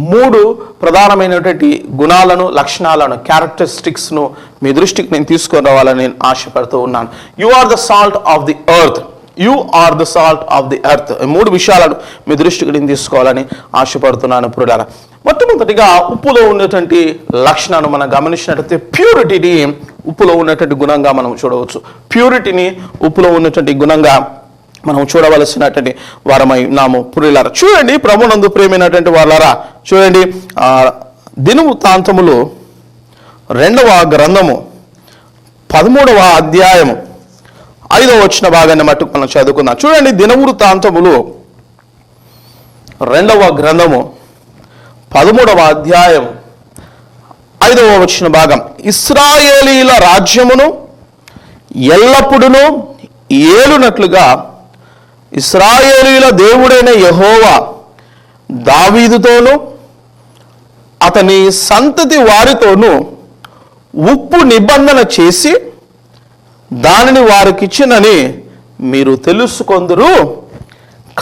3 ప్రధానమైనటువంటి గుణాలను, లక్షణాలను, క్యారెక్టరిస్టిక్స్ను మీ దృష్టికి నేను తీసుకొని రావాలని నేను ఆశపడుతూ ఉన్నాను. You are the salt of the earth, you are the salt of the earth. 3 విషయాలను మీ దృష్టికి నేను తీసుకోవాలని ఆశపడుతున్నాను ప్రియులారా. మొట్టమొదటిగా ఉప్పులో ఉన్నటువంటి లక్షణాన్ని మనం గమనించినట్లయితే ప్యూరిటీని ఉప్పులో ఉన్నటువంటి గుణంగా మనం చూడవచ్చు. ప్యూరిటీని ఉప్పులో ఉన్నటువంటి గుణంగా మనం చూడవలసినటువంటి వారమై ఉన్నాము ప్రియులారా. చూడండి ప్రభునందు ప్రియమైనటువంటి వాళ్ళారా, చూడండి దినవృత్తాంతములు 2వ గ్రంథము 13వ అధ్యాయము 5వ వచన భాగాన్ని మట్టుకు మనం చదువుకుందాం. చూడండి దినవృత్తాంతములు 2వ గ్రంథము 13వ అధ్యాయం 5వ వచన భాగం, ఇశ్రాయేలీల రాజ్యమును ఎల్లప్పుడూ ఏలునట్లుగా ఇశ్రాయేలీల దేవుడైన యెహోవా దావీదుతోనూ అతని సంతతి వారితోనూ ఉప్పు నిబంధన చేసి దానిని వారికిచ్చినని మీరు తెలుసుకొందురు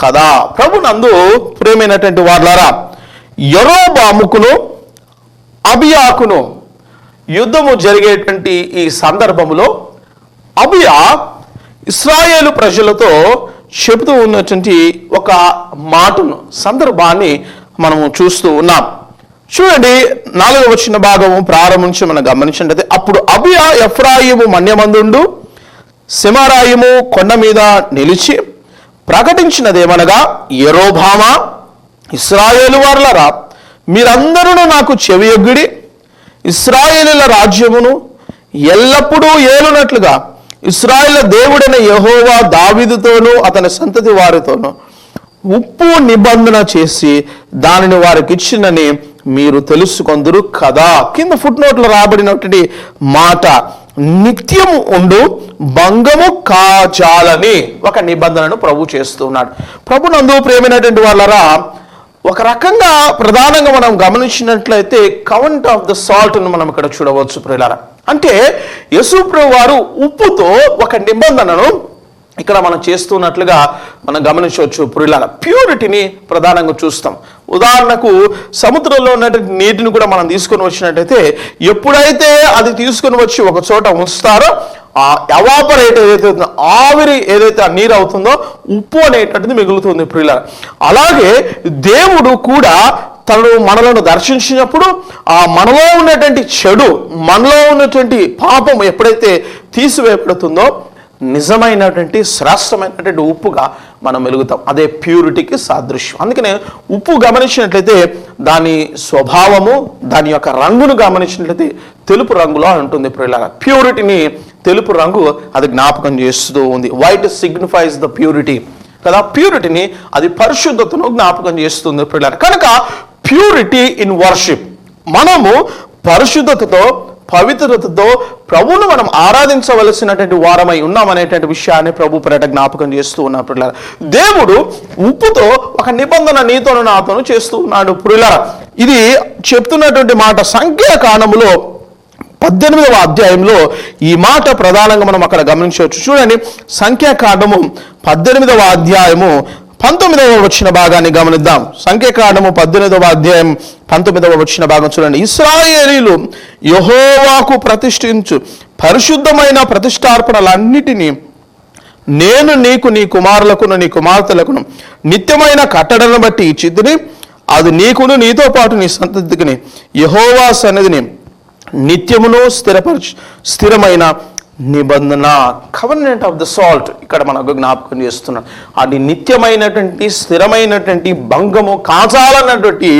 కదా. ప్రభునందు ప్రియమైనటువంటి వారలారా, యెరోబాముకును అబియాకును యుద్ధము జరిగేటువంటి ఈ సందర్భంలో అబియా ఇశ్రాయేలు ప్రజలతో చెబుతూ ఉన్నటువంటి ఒక మాటను, సందర్భాన్ని మనము చూస్తూ ఉన్నాం. చూడండి, 4వ వచన భాగము ప్రారంభించి మనం గమనించినట్లయితే, అప్పుడు అబియా ఎఫ్రాయిము మన్యమందుండు సెమరాయిము కొండ మీద నిలిచి ప్రకటించినదేమనగా, యెరోబామా ఇశ్రాయేలు వారలారా, మీరందరూ నాకు చెవియొగ్గిడి. ఇశ్రాయేలుల రాజ్యమును ఎల్లప్పుడూ ఏలునట్లుగా ఇశ్రాయేలు దేవుడైన యెహోవా దావీదుతోనూ అతని సంతతి వారితోనూ ఉప్పు నిబంధన చేసి దానిని వారికి ఇచ్చినని మీరు తెలుసుకొందురు కదా. కింద ఫుట్ నోట్లో రాబడినటువంటి మాట, నిత్యము ఉండు భంగము కాజాలని ఒక నిబంధనను ప్రభు చేస్తున్నాడు. ప్రభునందు ప్రేమైనటువంటి వాళ్ళరా, ఒక రకంగా ప్రధానంగా మనం గమనించినట్లయితే కౌంట్ ఆఫ్ ద సాల్ట్ను మనం ఇక్కడ చూడవచ్చు ప్రియులారా. అంటే యేసుప్రభు వారు ఉప్పుతో ఒక నిబంధనను ఇక్కడ మనం చేస్తున్నట్లుగా మనం గమనించవచ్చు ప్రియులారా. ప్యూరిటీని ప్రధానంగా చూస్తాం. ఉదాహరణకు సముద్రంలో ఉన్నటువంటి నీటిని కూడా మనం తీసుకొని వచ్చినట్టయితే, ఎప్పుడైతే అది తీసుకొని వచ్చి ఒక చోట ఉంచుతారో ఆ ఎవాపరేట్ ఏదైతే ఆవిరి ఏదైతే ఆ నీరు అవుతుందో ఉప్పు అనేటటువంటిది మిగులుతుంది ప్రియులారా. అలాగే దేవుడు కూడా తను మనలను దర్శించినప్పుడు ఆ మనలో ఉన్నటువంటి చెడు, మనలో ఉన్నటువంటి పాపం ఎప్పుడైతే తీసివేయబడుతుందో నిజమైనటువంటి శ్రేష్టమైనటువంటి ఉప్పుగా మనం వెలుగుతాం. అదే ప్యూరిటీకి సాదృశ్యం. అందుకనే ఉప్పు గమనించినట్లయితే దాని స్వభావము, దాని యొక్క రంగును గమనించినట్లయితే తెలుపు రంగులో ఉంటుంది ప్రియులారా. ప్యూరిటీని తెలుపు రంగు అది జ్ఞాపకం చేస్తూ ఉంది. వైట్ సిగ్నిఫైస్ ద ప్యూరిటీ కదా. ప్యూరిటీని అది పరిశుద్ధతను జ్ఞాపకం చేస్తుంది ప్రియులారా. కనుక ప్యూరిటీ ఇన్ వర్షిప్, మనము పరిశుద్ధతతో పవిత్రతతో ప్రభువును మనం ఆరాధించవలసినటువంటి వారమై ఉన్నామనేటువంటి విషయాన్ని ప్రభు పేరట జ్ఞాపకం చేస్తూ ఉన్నాడు ప్రియులారా. దేవుడు ఉప్పుతో ఒక నిబంధన నీతోను నాతోను చేస్తూ ఉన్నాడు ప్రియులారా. ఇది చెప్తున్నటువంటి మాట సంఖ్యాకాండములో 18వ అధ్యాయంలో ఈ మాట ప్రధానంగా మనం అక్కడ గమనించవచ్చు. చూడండి, సంఖ్యాకాండము 18వ అధ్యాయము 19వ వచన భాగాన్ని గమనిద్దాం. సంఖ్యాకాండము 18వ అధ్యాయం 19వ వచన భాగం చూడండి. ఇశ్రాయేలీలు యెహోవాకు ప్రతిష్ఠించు పరిశుద్ధమైన ప్రతిష్టార్పణలన్నిటినీ నేను నీకు, నీ కుమారులకును నీ కుమార్తెలకును నిత్యమైన కట్టడను బట్టి ఇచ్చితిని. అది నీకును నీతో పాటు నీ సంతతికిని యెహోవా సన్నిధిని నిత్యమును స్థిరమైన నిబంధన. కవెనెంట్ ఆఫ్ ద సాల్ట్ ఇక్కడ మనకు జ్ఞాపకం చేస్తున్నాం. అది నిత్యమైనటువంటి స్థిరమైనటువంటి భంగము కాచాలన్నటువంటి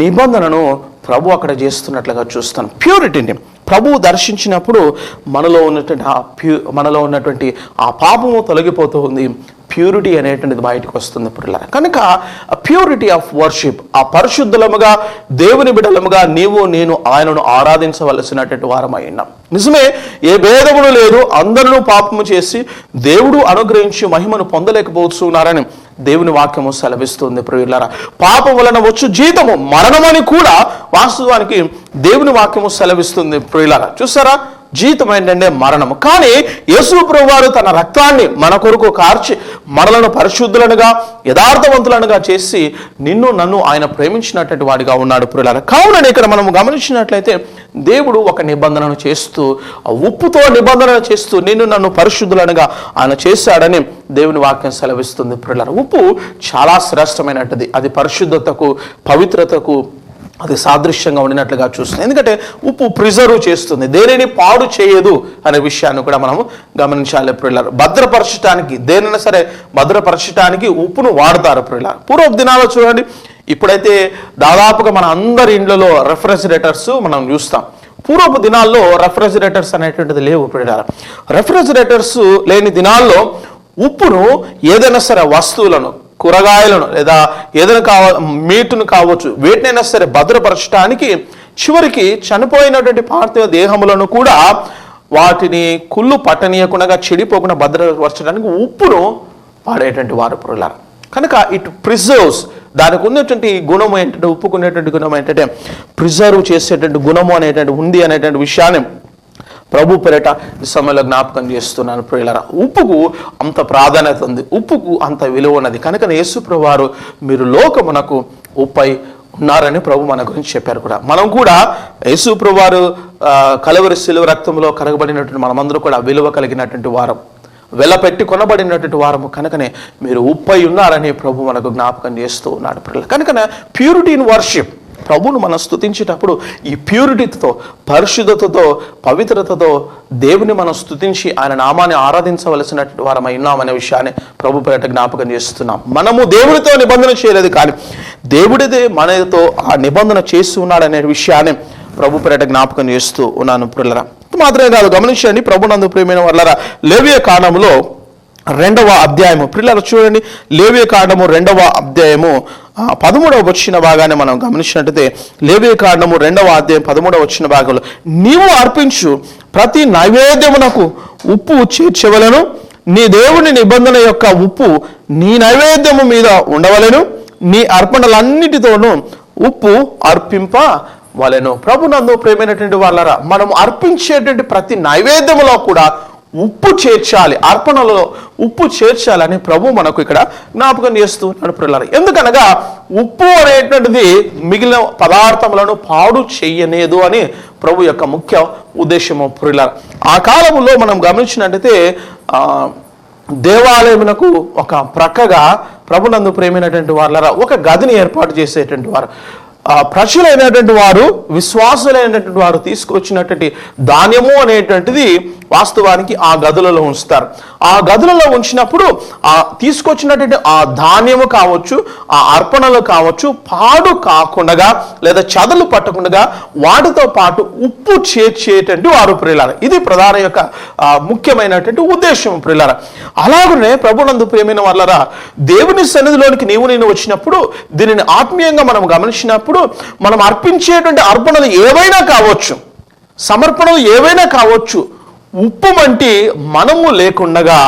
నిబంధనను ప్రభు అక్కడ చేస్తున్నట్లుగా చూస్తాను. ప్యూరిటీని ప్రభువు దర్శించినప్పుడు మనలో ఉన్నటువంటి ఆ పాపము తొలగిపోతూ ఉంది. ప్యూరిటీ అనేటువంటిది బయటకు వస్తుంది పిల్లలు. కనుక ప్యూరిటీ ఆఫ్ వర్షిప్, ఆ పరిశుద్ధులముగా దేవుని బిడ్డలముగా నీవు నేను ఆయనను ఆరాధించవలసినటువంటి వారమై ఉన్నాం. నిజమే, ఏ భేదమును లేదు, అందరూ పాపము చేసి దేవుడు అనుగ్రహించి మహిమను పొందలేకపోతున్నారని దేవుని వాక్యము సెలవిస్తుంది ప్రియులారా. పాపం వలన వచ్చు జీతము మరణమని కూడా వాస్తవానికి దేవుని వాక్యము సెలవిస్తుంది ప్రియులారా. చూసారా, జీతం ఏంటంటే మరణము. కానీ యేసు ప్రభువు వారు తన రక్తాన్ని మన కొరకు కార్చి మనలను పరిశుద్ధులనుగా యథార్థవంతులనుగా చేసి నిన్ను నన్ను ఆయన ప్రేమించినటువంటి వాడిగా ఉన్నాడు ప్రియులారా. కావున ఇక్కడ మనం గమనించినట్లయితే దేవుడు ఒక నిబంధనను చేస్తూ, ఉప్పుతో నిబంధన చేస్తూ నిన్ను నన్ను పరిశుద్ధులనుగా ఆయన చేశాడని దేవుని వాక్యం సెలవిస్తుంది ప్రియులారా. ఉప్పు చాలా శ్రేష్టమైనటువంటిది. అది పరిశుద్ధతకు, పవిత్రతకు అది సాదృశ్యంగా ఉండినట్లుగా చూస్తుంది. ఎందుకంటే ఉప్పు ప్రిజర్వ్ చేస్తుంది, దేనిని పాడు చేయదు అనే విషయాన్ని కూడా మనము గమనించాలి ప్రియులారా. భద్రపరచడానికి, దేనైనా సరే భద్రపరచడానికి ఉప్పును వాడతారు ప్రియులారా. పూర్వపు దినాల్లో చూడండి, ఇప్పుడైతే దాదాపుగా మన అందరి ఇండ్లలో రెఫ్రిజిరేటర్స్ మనం చూస్తాం. పూర్వపు దినాల్లో రెఫ్రిజిరేటర్స్ అనేటువంటిది లేవు ప్రియులారా. రెఫ్రిజిరేటర్స్ లేని దినాల్లో ఉప్పును ఏదైనా సరే వస్తువులను, కూరగాయలను లేదా ఏదైనా మీటును కావచ్చు, వేటినైనా సరే భద్రపరచడానికి చివరికి చనిపోయినటువంటి పార్థివ దేహములను కూడా వాటిని కుళ్ళు పట్టనీయకుండా చెడిపోకుండా భద్రపరచడానికి ఉప్పును పాడేటువంటి వారు ప్రియులారా. కనుక ఇట్ ప్రిజర్వ్స్, దానికి ఉన్నటువంటి గుణము ఏంటంటే, ఉప్పుకునేటువంటి గుణం ఏంటంటే ప్రిజర్వ్ చేసేటువంటి గుణము అనేటువంటి ఉంది అనేటువంటి విషయాన్ని ప్రభు పేరిట ఈ సమయంలో జ్ఞాపకం చేస్తున్నాను ప్రియులారా. ఉప్పుకు అంత ప్రాధాన్యత ఉంది, ఉప్పుకు అంత విలువ ఉన్నది. కనుక యేసు ప్రభువారు మీరు లోకమునకు ఉప్పై ఉన్నారని ప్రభు మన గురించి చెప్పారు కూడా. మనం కూడా యేసు ప్రభువారు కలవరి శిలువ రక్తంలో కరగబడినటువంటి మనమందరూ కూడా విలువ కలిగినటువంటి వారం, వెలపెట్టి కొనబడినటువంటి వారము. కనుకనే మీరు ఉప్పై ఉన్నారని ప్రభు మనకు జ్ఞాపకం చేస్తూ ఉన్నాడు ప్రియులారా. కనుకనే ప్యూరిటీ ఇన్ వర్షిప్, ప్రభువును మనం స్తుతించేటప్పుడు ఈ ప్యూరిటీతో, పరిశుద్ధతతో, పవిత్రతతో దేవుని మనం స్తుతించి ఆయన నామాన్ని ఆరాధించవలసినటువంటి వారమై ఉన్నామనే విషయాన్ని ప్రభు పేరిట జ్ఞాపకం చేస్తున్నాం. మనము దేవుడితో నిబంధన చేయలేదు, కానీ దేవుడిదే మనతో ఆ నిబంధన చేస్తూ ఉన్నాడనే విషయాన్ని ప్రభు పేరిట జ్ఞాపకం చేస్తూ ఉన్నాను ప్రియులారా. మాత్రమే కాదు, గమనించండి, ప్రభునందు ప్రియమైన వారలారా, లేవియ కాండములో 2వ అధ్యాయము ప్రియులారా చూడండి. లేవియ కాండము 2వ అధ్యాయము 13వ వచ్చిన భాగాన్ని మనం గమనించినట్లయితే, లేవియ కాండము 2వ అధ్యాయం 13వ వచ్చిన భాగంలో, నీవు అర్పించు ప్రతి నైవేద్యమునకు ఉప్పు చేర్చవలను, నీ దేవుని నిబంధన యొక్క ఉప్పు నీ నైవేద్యము మీద ఉండవలను, నీ అర్పణలన్నిటితోనూ ఉప్పు అర్పింపవలెను. ప్రభునందు ప్రేమైనటువంటి వాళ్ళరా, మనం అర్పించేటువంటి ప్రతి నైవేద్యములో కూడా ఉప్పు చేర్చాలి, అర్పణలో ఉప్పు చేర్చాలని ప్రభు మనకు ఇక్కడ జ్ఞాపకం చేస్తూ ఉన్నాడు ప్రియులారా. ఎందుకనగా ఉప్పు అనేటువంటిది మిగిలిన పదార్థములను పాడు చెయ్యలేదు అని ప్రభు యొక్క ముఖ్య ఉద్దేశము ప్రియులారా. ఆ కాలంలో మనం గమనించినట్టయితే దేవాలయమునకు ఒక ప్రక్కగా ప్రభునందు ప్రేమైనటువంటి వాళ్ళరా ఒక గదిని ఏర్పాటు చేసేటువంటి వారు, ప్రజలైనటువంటి వారు, విశ్వాసులైనటువంటి వారు తీసుకొచ్చినటువంటి ధాన్యము అనేటువంటిది వాస్తవానికి ఆ గదులలో ఉంచుతారు. ఆ గదులలో ఉంచినప్పుడు ఆ తీసుకొచ్చినటువంటి ఆ ధాన్యము కావచ్చు, ఆ అర్పణలు కావచ్చు, పాడు కాకుండా లేదా చదలు పట్టకుండా వాటితో పాటు ఉప్పు చేర్చేటువంటి వారు ప్రియులారా. ఇది ప్రధాన యొక్క ముఖ్యమైనటువంటి ఉద్దేశం ప్రియులారా. అలాగనే ప్రభునందు ప్రియమైన వాళ్ళరా, దేవుని సన్నిధిలోనికి నేను వచ్చినప్పుడు, దీనిని ఆత్మీయంగా మనం గమనించినప్పుడు, మనం అర్పించేటువంటి అర్పణలు ఏవైనా కావచ్చు, సమర్పణలు ఏవైనా కావచ్చు, ఉప్పు వంటి మనము లేకుండగా,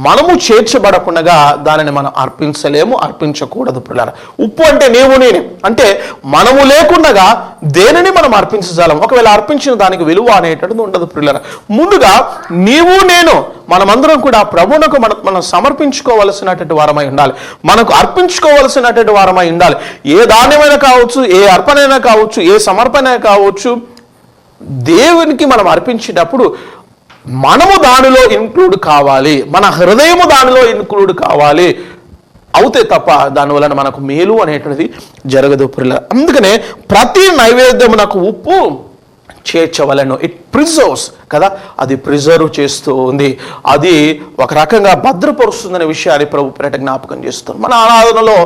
మనము చేర్చబడకుండా దానిని మనం అర్పించలేము, అర్పించకూడదు ప్రియులారా. ఉప్పు అంటే నేనే, అంటే మనము లేకుండగా దేనిని మనం అర్పించజాలం. ఒకవేళ అర్పించిన దానికి విలువ అనేటువంటిది ఉండదు ప్రియులారా. ముందుగా నీవు నేను మనమందరం కూడా ప్రభువునకు మనం సమర్పించుకోవలసినటువంటి వారమై ఉండాలి, మనకు అర్పించుకోవలసినటువంటి వారమై ఉండాలి. ఏ ధాన్యమైనా కావచ్చు, ఏ అర్పణైనా కావచ్చు, ఏ సమర్పణ కావచ్చు, దేవునికి మనం అర్పించేటప్పుడు మనము దానిలో ఇన్క్లూడ్ కావాలి, మన హృదయము దానిలో ఇన్క్లూడ్ కావాలి. అవుతే తప్ప దానివలన మనకు మేలు అనేటువంటిది జరగదు ప్రియులారా. అందుకనే ప్రతి నైవేద్యమునకు ఉప్పు చేర్చవలను. ఇట్ ప్రిజర్వ్స్ కదా, అది ప్రిజర్వ్ చేస్తూ ఉంది, అది ఒక రకంగా భద్రపరుస్తుందనే విషయాన్ని ప్రభు పేరిట జ్ఞాపకం చేస్తుంది. మన ఆరాధనలో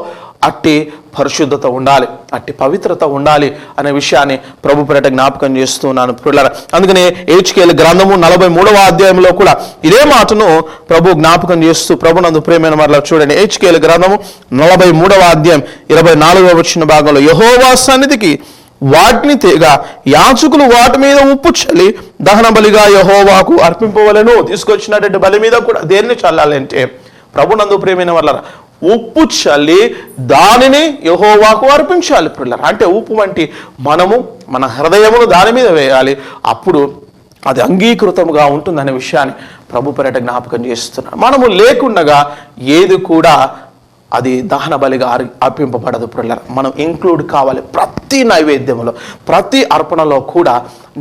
అట్టి పరిశుద్ధత ఉండాలి, అట్టి పవిత్రత ఉండాలి అనే విషయాన్ని ప్రభు పేరిట జ్ఞాపకం చేస్తున్నాను ప్రియులారా. అందుకనే హెచ్కేఎల్ గ్రంథము 43వ అధ్యాయంలో కూడా ఇదే మాటను ప్రభు జ్ఞాపకం చేస్తూ, ప్రభునందు ప్రియమైన మరలా చూడండి, హెచ్కేఎల్ గ్రంథము 43వ అధ్యాయం 24వ వచ్చిన భాగంలో, యెహోవా సన్నిధికి వాటిని తేగా యాజకులు వాటి మీద ఉప్పు చల్లి దహన బలిగా యెహోవాకు అర్పింపవలెను. తీసుకొచ్చినటువంటి బలి మీద కూడా దేన్ని చల్లాలంటే, ప్రభునందు ప్రియమైన వల్ల ఉప్పు చల్లి దానిని యెహోవాకు అర్పించాలి ప్రియులారా. అంటే ఉప్పు వంటి మనము మన హృదయమును దాని మీద వేయాలి, అప్పుడు అది అంగీకృతముగా ఉంటుందనే విషయాన్ని ప్రభు పేరిట జ్ఞాపకం చేస్తున్నాను. మనము లేకుండగా ఏది కూడా అది దహన బలిగా అర్పింపబడదు ప్రియులారా. మనం ఇంక్లూడ్ కావాలి ప్రతి నైవేద్యంలో, ప్రతి అర్పణలో కూడా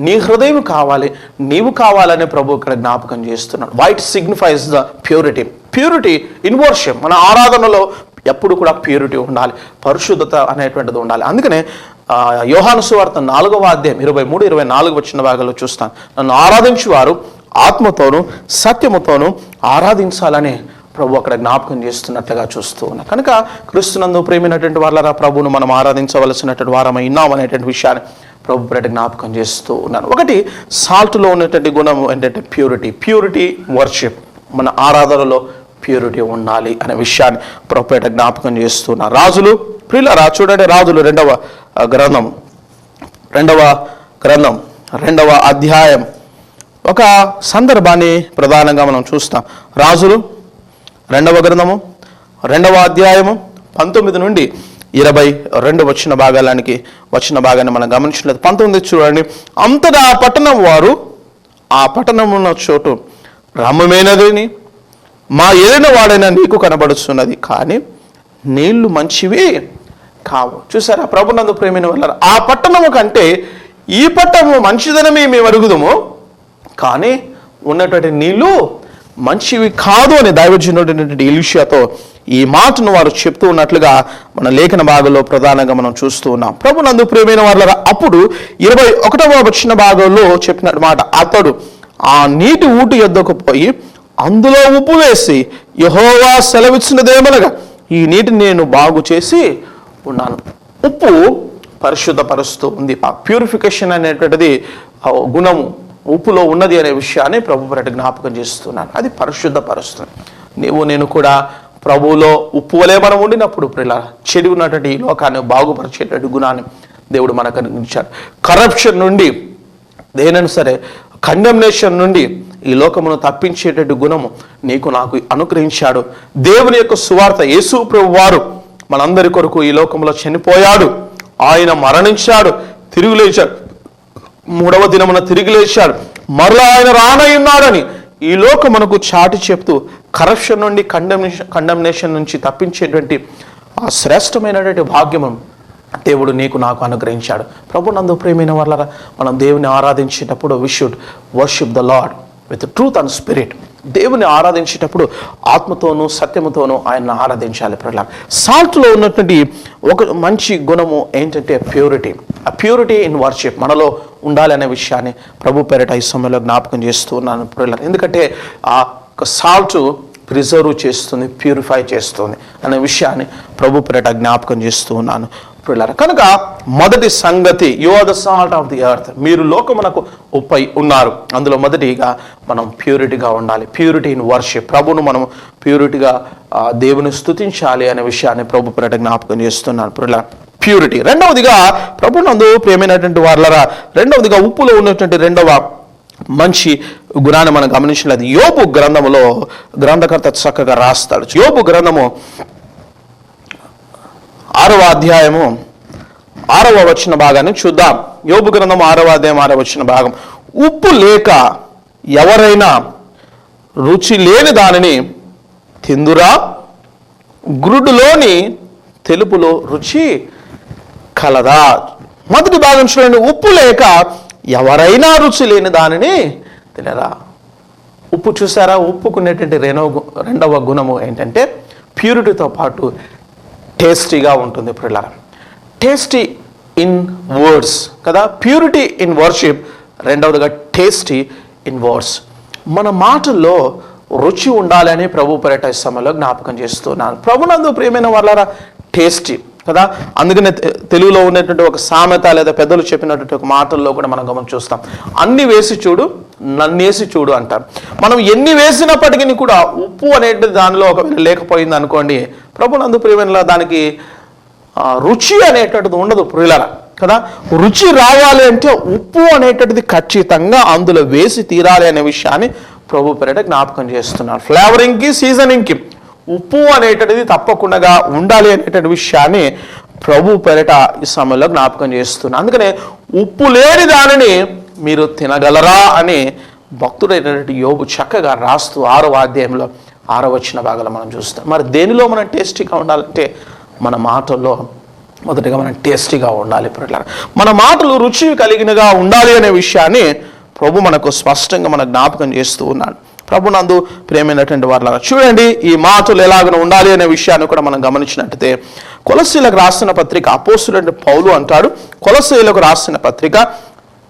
నీ హృదయం కావాలి, నీవు కావాలని ప్రభు ఇక్కడ జ్ఞాపకం చేస్తున్నాడు. White signifies the purity, purity in worship. మన ఆరాధనలో ఎప్పుడు కూడా ప్యూరిటీ ఉండాలి, పరిశుద్ధత అనేటువంటిది ఉండాలి. అందుకనే యోహాను సువార్త 4వ అధ్యాయం 23-24 వచ్చిన భాగంలో చూస్తాను, నన్ను ఆరాధించువారు ఆత్మతోనూ సత్యముతోనూ ఆరాధించాలని ప్రభు అక్కడ జ్ఞాపకం చేస్తున్నట్లుగా చూస్తూ ఉన్నా. కనుక క్రీస్తునందు ప్రేమైనటువంటి వాళ్ళరా, ప్రభువును మనం ఆరాధించవలసినటువంటి వారమై ఉన్నాం అనేటువంటి విషయాన్ని ప్రభు పేరిట జ్ఞాపకం చేస్తూ ఉన్నాను. ఒకటి సాల్ట్లో ఉన్నటువంటి గుణం ఏంటంటే ప్యూరిటీ, ప్యూరిటీ వర్షిప్. మన ఆరాధనలో ప్యూరిటీ ఉండాలి అనే విషయాన్ని ప్రభు పేరిట జ్ఞాపకం చేస్తున్నారు. రాజులు ప్రియులారా చూడండి, రాజులు 2వ గ్రంథం రెండవ గ్రంథం 2వ అధ్యాయం ఒక సందర్భాన్ని ప్రధానంగా మనం చూస్తాం. రాజులు 2వ గ్రంథము 2వ అధ్యాయము 19 నుండి 22 వచ్చిన భాగాన్ని మనం గమనించలేదు. 19 చూడండి. అంతటా ఆ పట్టణం వారు ఆ పట్టణమున్న చోటు రమ్యమైనదని మా ఏలిన వాడైనా నీకు కనబడుతున్నది, కానీ నీళ్లు మంచివి కావు. చూసారా, ప్రభునందు ప్రేమైన వల్ల ఆ పట్టణము కంటే ఈ పట్టణము మంచిదనమే మేము అరుగుదము, కానీ ఉన్నటువంటి నీళ్లు మంచివి కాదు అని దైవజనుడైనటువంటి ఎలీషాతో ఈ మాటను వారు చెప్తూ ఉన్నట్లుగా మన లేఖన భాగంలో ప్రధానంగా మనం చూస్తూ ఉన్నాం. ప్రభునందు ప్రేమైన వాళ్ళ అప్పుడు 21వ వచ్చిన భాగంలో చెప్పిన మాట, అతడు ఆ నీటి ఊటి యొద్దకు పోయి అందులో ఉప్పు వేసి యెహోవా సెలవిచ్చినదేమనగా ఈ నీటిని నేను బాగు చేసి ఉన్నాను. ఉప్పు పరిశుద్ధపరుస్తూ ఉంది. ఆ ప్యూరిఫికేషన్ అనేటువంటిది గుణము ఉప్పులో ఉన్నది అనే విషయాన్ని ప్రభు పేరట జ్ఞాపకం చేస్తున్నాను. అది పరిశుద్ధపరుస్తుంది. నేను కూడా ప్రభువులో ఉప్పు వలె మనం ఉండినప్పుడు ఇలా చెడి ఉన్నటువంటి ఈ లోకాన్ని బాగుపరిచేటువంటి గుణాన్ని దేవుడు మనకు అనుగ్రహించాడు. కరప్షన్ నుండి, దేనైనా సరే కండెమ్నేషన్ నుండి ఈ లోకమును తప్పించేటటువంటి గుణము నీకు నాకు అనుగ్రహించాడు. దేవుని యొక్క సువార్త, యేసు ప్రభు వారు మనందరి కొరకు ఈ లోకంలో చనిపోయాడు, ఆయన మరణించాడు, తిరిగి లేచాడు, 3వ దినమున తిరిగి లేచాడు, మరలా ఆయన రానయ్యున్నాడని ఈ లోకమునకు చాటి చెప్తూ కరప్షన్ నుండి, కండెమ్నేషన్ నుంచి తప్పించేటువంటి ఆ శ్రేష్టమైనటువంటి భాగ్యము దేవుడు నీకు నాకు అనుగ్రహించాడు. ప్రభు నందు ప్రేమైన వాళ్ళ మనం దేవుని ఆరాధించేటప్పుడు we should worship the lord with truth and spirit. దేవుని ఆరాధించేటప్పుడు ఆత్మతోనూ సత్యముతోనూ ఆయన ఆరాధించాలి. ప్రజల సాల్ట్లో ఉన్నటువంటి ఒక మంచి గుణము ఏంటంటే ప్యూరిటీ. ఆ ప్యూరిటీ ఇన్ వర్షిప్ మనలో ఉండాలి అనే విషయాన్ని ప్రభు పేరిట ఈ సమయంలో జ్ఞాపకం చేస్తూ ఉన్నాను ప్రజల. ఎందుకంటే ఆ సాల్ట్ ప్రిజర్వ్ చేస్తుంది, ప్యూరిఫై చేస్తుంది అనే విషయాన్ని ప్రభు పేరిట జ్ఞాపకం చేస్తూ ఉన్నాను ప్రియులారా. కనుక మొదటి సంగతి, you are the salt of the earth. మీరు లోకమునకు ఉప్పై ఉన్నారు. అందులో మొదటిగా మనం ప్యూరిటీగా ఉండాలి. Purity in worship. ప్రభును మనం ప్యూరిటీగా దేవుని స్తుతించాలి అనే విషయాన్ని ప్రభు పేరిట జ్ఞాపకం చేస్తున్నాను ప్రియులారా. ప్యూరిటీ. రెండవదిగా ప్రభునందు ప్రియమైనటువంటి వారలారా, రెండవదిగా ఉప్పులో ఉన్నటువంటి రెండవ మంచి గుణాన్ని మనం గమనించలేదు. యోబు గ్రంథములో గ్రంథకర్త చక్కగా రాస్తాడు. యోబు గ్రంథము 6వ అధ్యాయము 6వ వచన భాగాన్ని చూద్దాం. యోబు గ్రంథము 6వ అధ్యాయం 6వ వచన భాగం. ఉప్పు లేక ఎవరైనా రుచి లేని దానిని తిందురా, గురుడులోని తెలుపులో రుచి కలదా. మొదటి భాగం చూడండి. ఉప్పు లేక ఎవరైనా రుచి లేని దానిని తినరా. ఉప్పు చూసారా, ఉప్పుకునేటువంటి రెండవ గుణము ఏంటంటే ప్యూరిటీతో పాటు టేస్టీగా ఉంటుంది ప్రియులారా. టేస్టీ ఇన్ వర్డ్స్ కదా, ప్యూరిటీ ఇన్ వర్షిప్. రెండవదిగా టేస్టీ ఇన్ వర్డ్స్. మన మాటల్లో రుచి ఉండాలని ప్రభు పేరిట ఈ సమయంలో జ్ఞాపకం చేస్తున్నాను. ప్రభునందు ప్రియమైన వాళ్ళారా, టేస్టీ కదా. అందుకనే తెలుగులో ఉన్నటువంటి ఒక సామెత లేదా పెద్దలు చెప్పినటువంటి ఒక మాటల్లో కూడా మనం గమనం చూస్తాం. అన్ని వేసి చూడు, నన్నేసి చూడు అంటారు. మనం ఎన్ని వేసినప్పటికీ కూడా ఉప్పు అనేది దానిలో ఒకవేళ లేకపోయింది అనుకోండి, ప్రభునందు ప్రియమైన దానికి రుచి అనేటటువంటిది ఉండదు ప్రియులారా కదా. రుచి రావాలి అంటే ఉప్పు అనేటటువంటిది ఖచ్చితంగా అందులో వేసి తీరాలి అనే విషయాన్ని ప్రభు పేరిట జ్ఞాపకం చేస్తున్నారు. ఫ్లేవరింగ్కి, సీజనింగ్కి ఉప్పు అనేటది తప్పకుండా ఉండాలి అనేటువంటి విషయాన్ని ప్రభు పేరిట ఈ సమయంలో జ్ఞాపకం చేస్తున్నాను. అందుకనే ఉప్పు లేని దానిని మీరు తినగలరా అని భక్తుడైనటువంటి యోబు చక్కగా రాస్తూ 6వ అధ్యాయంలో 6వ వచన భాగంలో మనం చూస్తాం. మరి దేనిలో మనం టేస్టీగా ఉండాలంటే మన మాటల్లో మొదటిగా మనం టేస్టీగా ఉండాలి. మన మాటలు రుచి కలిగినగా ఉండాలి అనే విషయాన్ని ప్రభు మనకు స్పష్టంగా మన జ్ఞాపకం చేస్తూ ఉన్నాడు. ప్రభునందు ప్రేమైనటువంటి వారులారా, చూడండి ఈ మాటలు ఎలాగ ఉండాలి అనే విషయాన్ని కూడా మనం గమనించినట్టయితే కొలస్సీలకు రాసిన పత్రిక అపోస్తలుడైన పౌలు అంటాడు. కొలస్సీలకు రాసిన పత్రిక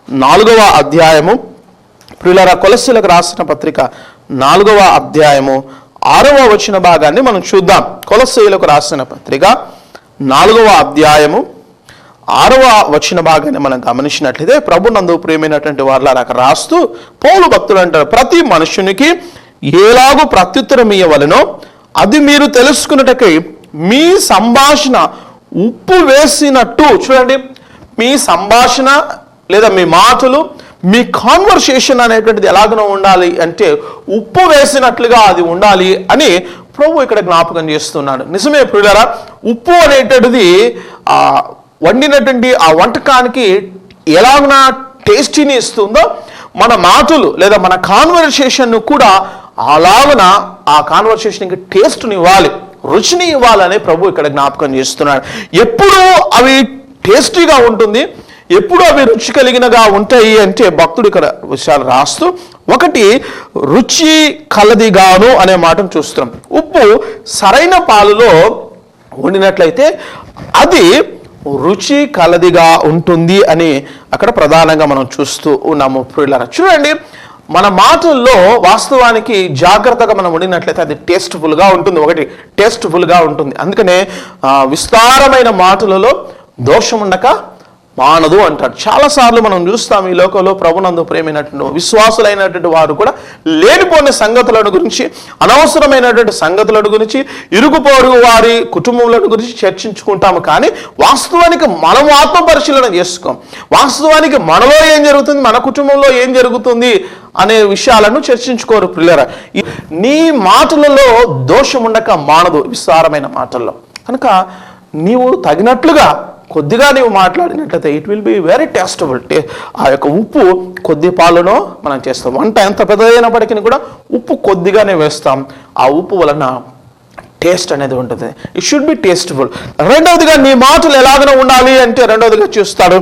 4వ అధ్యాయము ప్రియులారా, కొలస్సీలకు రాసిన పత్రిక 4వ అధ్యాయము 6వ వచన భాగాన్ని మనం చూద్దాం. కొలస్సీలకు రాసిన పత్రిక 4వ అధ్యాయము 6వ వచన భాగాన్ని మనం గమనించినట్లయితే ప్రభునందు ప్రియమైనటువంటి వారులారా రాస్తూ పౌలు భక్తులు అంటారు, ప్రతి మనుషునికి ఎలాగూ ప్రత్యుత్తరం ఇయ్యవలెనో అది మీరు తెలుసుకున్నటకై మీ సంభాషణ ఉప్పు వేసినట్టు. చూడండి, మీ సంభాషణ లేదా మీ మాటలు, మీ కాన్వర్సేషన్ అనేటువంటిది ఎలాగనో ఉండాలి అంటే ఉప్పు వేసినట్లుగా అది ఉండాలి అని ప్రభు ఇక్కడ జ్ఞాపకం చేస్తున్నాడు. నిజమే ప్రియులారా, ఉప్పు అనేటువంటిది వండినటువంటి ఆ వంటకానికి ఎలాగన టేస్టీని ఇస్తుందో మన మాటలు లేదా మన కాన్వర్సేషన్ కూడా అలాగన ఆ కాన్వర్సేషన్కి టేస్ట్ని ఇవ్వాలి, రుచిని ఇవ్వాలని ప్రభు ఇక్కడ జ్ఞాపకం చేస్తున్నాడు. ఎప్పుడు అవి టేస్టీగా ఉంటుంది, ఎప్పుడు అవి రుచి కలిగినగా ఉంటాయి అంటే భక్తుడు ఇక్కడ విషయాలు రాస్తూ, ఒకటి రుచి కలదిగాను అనే మాటను చూస్తున్నాం. ఉప్పు సరైన పాలులో వండినట్లయితే అది రుచి కలదిగా ఉంటుంది అని అక్కడ ప్రధానంగా మనం చూస్తూ ఉన్నాము. చూడండి, మన మాటల్లో వాస్తవానికి జాగ్రత్తగా మనం వండినట్లయితే అది టేస్ట్ఫుల్గా ఉంటుంది. ఒకటి టేస్ట్ఫుల్గా ఉంటుంది. అందుకనే విస్తారమైన మాటలలో దోషం ఉండక మానదు అంటాడు. చాలాసార్లు మనం చూస్తాం ఈ లోకంలో ప్రభునందు ప్రేమైనటువంటి విశ్వాసులైనటువంటి వారు కూడా లేనిపోని సంగతులను గురించి, అనవసరమైనటువంటి సంగతులను గురించి, ఇరుగు పొరుగు వారి కుటుంబములను గురించి చర్చించుకుంటాము. కానీ వాస్తవానికి మనం ఆత్మ పరిశీలన చేసుకోం. వాస్తవానికి మనలో ఏం జరుగుతుంది, మన కుటుంబంలో ఏం జరుగుతుంది అనే విషయాలను చర్చించుకోరు. ప్రియులారా, నీ మాటలలో దోషం ఉండక మానదు, విస్తారమైన మాటల్లో. కనుక నీవు తగినట్లుగా కొద్దిగా నీవు మాట్లాడినట్లయితే ఇట్ విల్ బి వెరీ టేస్టబుల్. ఆ యొక్క ఉప్పు కొద్ది పాలులో మనం చేస్తాం. వంట ఎంత పెద్దదైనప్పటికీ కూడా ఉప్పు కొద్దిగానే వేస్తాం. ఆ ఉప్పు వలన టేస్ట్ అనేది ఉంటుంది. It should be tastable. రెండవదిగా నీ మాటలు ఎలాగైనా ఉండాలి అంటే రెండవదిగా చూస్తాడు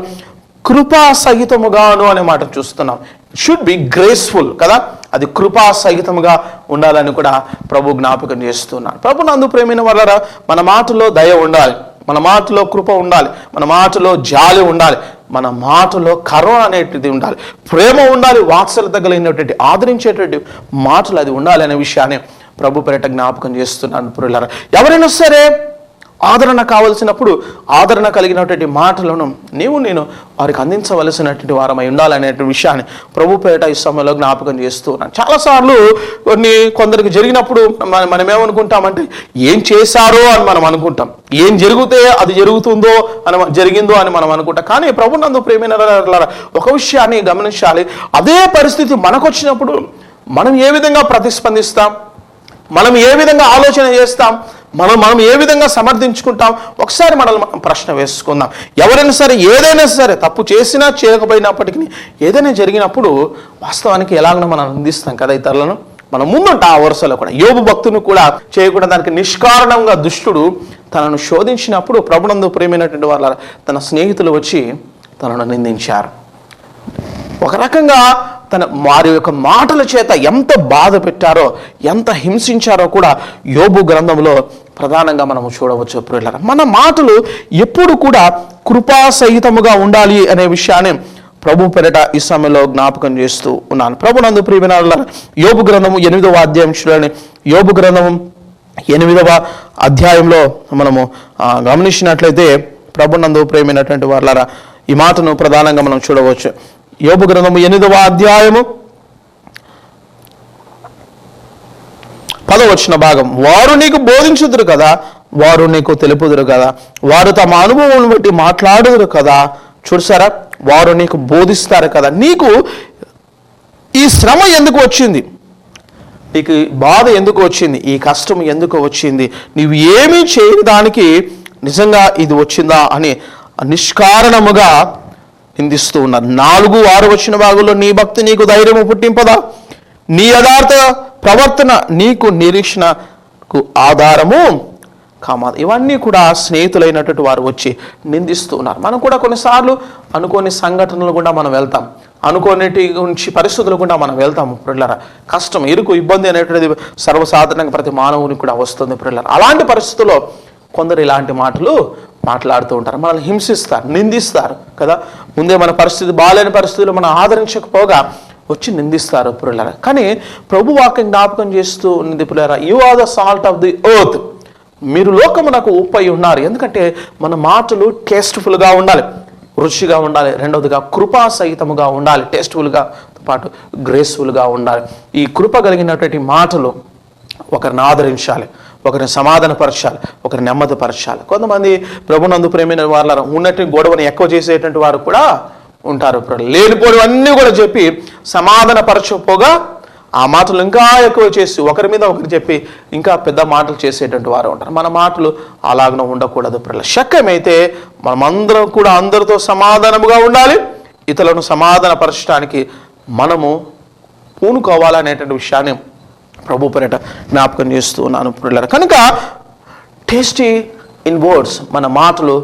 కృపా సహితముగాను అనే మాట చూస్తున్నాం. షుడ్ బి గ్రేస్ఫుల్ కదా, అది కృపా సహితముగా ఉండాలని కూడా ప్రభు జ్ఞాపకం చేస్తున్నాడు. ప్రభు నందు ప్రేమైన వాళ్ళరా, మన మాటలో దయ ఉండాలి, మన మాటలో కృప ఉండాలి, మన మాటలో జాలి ఉండాలి, మన మాటలో కరుణ అనేటిది ఉండాలి, ప్రేమ ఉండాలి, వాత్సల్యత కలిగినటువంటి ఆదరించేటువంటి మాటలు అది ఉండాలి అనే విషయాన్ని ప్రభు పేరిట జ్ఞాపకం చేస్తున్నాను. ప్రియులారా, ఎవరైనా సరే ఆదరణ కావలసినప్పుడు ఆదరణ కలిగినటువంటి మాటలను నేను వారికి అందించవలసినటువంటి వారమై ఉండాలనేటువంటి విషయాన్ని ప్రభు పేరిట ఈ సమయంలో జ్ఞాపకం చేస్తూ ఉన్నాను. చాలాసార్లు కొందరికి జరిగినప్పుడు మనం ఏమనుకుంటామంటే ఏం చేశారో అని మనం అనుకుంటాం, ఏం జరిగితే అది జరిగిందో అని మనం అనుకుంటాం. కానీ ప్రభు నందు ప్రేమైన ఒక విషయాన్ని గమనించాలి. అదే పరిస్థితి మనకు వచ్చినప్పుడు మనం ఏ విధంగా ప్రతిస్పందిస్తాం, మనం ఏ విధంగా ఆలోచన చేస్తాం, మనం ఏ విధంగా సమర్థించుకుంటాం, ఒకసారి మనల్ని ప్రశ్న వేసుకుందాం. ఎవరైనా సరే ఏదైనా సరే తప్పు చేసినా చేయకపోయినప్పటికీ ఏదైనా జరిగినప్పుడు వాస్తవానికి ఎలాగో మనం అందిస్తాం కదా ఇతరులను. మనం ముందుంట ఆ వరుసలో కూడా యోబు భక్తుని కూడా చేయకుండా దానికి నిష్కారణంగా దుష్టుడు తనను శోధించినప్పుడు ప్రభునందు ప్రేమైనటువంటి వాళ్ళ తన స్నేహితులు వచ్చి తనను నిందించారు. ఒక రకంగా వారి యొక్క మాటల చేత ఎంత బాధ పెట్టారో, ఎంత హింసించారో కూడా యోబు గ్రంథంలో ప్రధానంగా మనము చూడవచ్చు. ప్రియులారా, మన మాటలు ఎప్పుడు కూడా కృపాసహితముగా ఉండాలి అనే విషయాన్ని ప్రభు పేరిట ఈ సమయంలో జ్ఞాపకం చేస్తూ ఉన్నాను. ప్రభునందు ప్రియమైన యోబు గ్రంథము 8వ అధ్యాయం చూడండి. యోబు గ్రంథము 8వ అధ్యాయంలో మనము గమనించినట్లయితే ప్రభునందు ప్రియమైనటువంటి వాళ్ళారా ఈ మాటను ప్రధానంగా మనం చూడవచ్చు. యోబు గ్రంథము 8వ అధ్యాయము 10వ భాగం. వారు నీకు బోధించుదురు కదా, వారు నీకు తెలుపుదురు కదా, వారు తమ అనుభవం బట్టి మాట్లాడుదురు కదా. చూసారా, వారు నీకు బోధిస్తారు కదా. నీకు ఈ శ్రమ ఎందుకు వచ్చింది, నీకు బాధ ఎందుకు వచ్చింది, ఈ కష్టం ఎందుకు వచ్చింది, నీవు ఏమీ చేయని దానికి నిజంగా ఇది వచ్చిందా అని నిష్కారణముగా నిందిస్తూ ఉన్నారు. 4-6 భాగంలో నీ భక్తి నీకు ధైర్యము పుట్టింపదా, నీ యథార్థ ప్రవర్తన నీకు నిరీక్షణకు ఆధారము కామాదు. ఇవన్నీ కూడా స్నేహితులైనటువంటి వారు వచ్చి నిందిస్తూ ఉన్నారు. మనం కూడా కొన్నిసార్లు అనుకోని సంఘటనలు కూడా మనం వెళ్తాం, అనుకోనేటి గురించి పరిస్థితులు కూడా మనం వెళ్తాము. ప్రియులారా, కష్టం, ఇరుకు, ఇబ్బంది అనేటువంటిది సర్వసాధారణంగా ప్రతి మానవునికి కూడా వస్తుంది. ప్రియులారా, అలాంటి పరిస్థితుల్లో కొందరు ఇలాంటి మాటలు మాట్లాడుతూ ఉంటారు, మనల్ని హింసిస్తారు, నిందిస్తారు కదా. ముందే మన పరిస్థితి బాగాలేని పరిస్థితులు మనం ఆదరించకపోగా వచ్చి నిందిస్తారు. ప్రియులారా, కానీ ప్రభు వాక్యం జ్ఞాపకం చేస్తూ ఉన్నది, ప్రియులారా, you are the salt of the earth, మీరు లోకమునకు ఉప్పు అయి ఉన్నారు. ఎందుకంటే మన మాటలు టేస్ట్ఫుల్గా ఉండాలి, రుచిగా ఉండాలి. రెండవదిగా కృపా సహితముగా ఉండాలి, టేస్ట్ఫుల్గా పాటు గ్రేస్ఫుల్గా ఉండాలి. ఈ కృప కలిగినటువంటి మాటలు ఒకరిని ఆదరించాలి, ఒకరిని సమాధానపరచాలి, ఒకరిని నెమ్మదిపరచాలి. కొంతమంది ప్రభునందు ప్రేమైన వాళ్ళ ఉన్నట్టు గొడవని ఎక్కువ చేసేటువంటి వారు కూడా ఉంటారు. లేనిపోనివన్నీ కూడా చెప్పి సమాధానపరచకపోగా ఆ మాటలు ఇంకా ఎక్కువ చేసి ఒకరి మీద ఒకరు చెప్పి ఇంకా పెద్ద మాటలు చేసేటువంటి వారు ఉంటారు. మన మాటలు అలాగనే ఉండకూడదు. శక్యమైతే మనమందరం కూడా అందరితో సమాధానముగా ఉండాలి. ఇతరులను సమాధానపరచడానికి మనము పూనుకోవాలనేటువంటి విషయాన్ని ప్రభు పేరిట జ్ఞాపకం చేస్తూ ఉన్నాను ప్రియులారా. కనుక టేస్టీ ఇన్ వర్డ్స్, మన మాటలు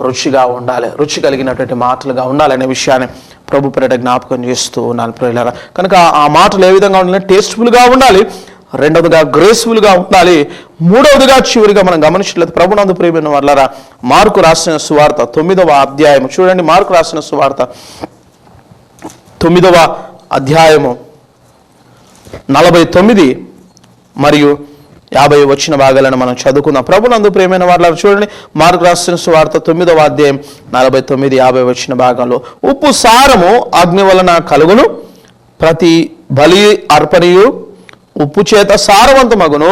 రుచిగా ఉండాలి, రుచి కలిగినటువంటి మాటలుగా ఉండాలనే విషయాన్ని ప్రభు పేరిట జ్ఞాపకం చేస్తూ ఉన్నాను ప్రియులారా. కనుక ఆ మాటలు ఏ విధంగా ఉండాలి? టేస్ట్ఫుల్గా ఉండాలి. రెండవదిగా గ్రేస్ఫుల్గా ఉండాలి. మూడవదిగా చివరిగా మనం గమనించట్లేదు ప్రభునందు ప్రియమైన వాళ్ళారా, మార్కు రాసిన సువార్త 9వ అధ్యాయము చూడండి. మార్కు రాసిన సువార్త 9వ అధ్యాయము 49 మరియు 50 వచ్చిన భాగాలను మనం చదువుకుందాం. ప్రభునందు ప్రియమైన వాళ్ళారా, చూడండి. మార్కు రాసిన సువార్త 9వ అధ్యాయం 49, 50 వచ్చిన భాగంలో, ఉప్పు సారము అగ్ని వలన కలుగును, ప్రతి బలి అర్పణయు ఉప్పు చేత సారవంతమగును.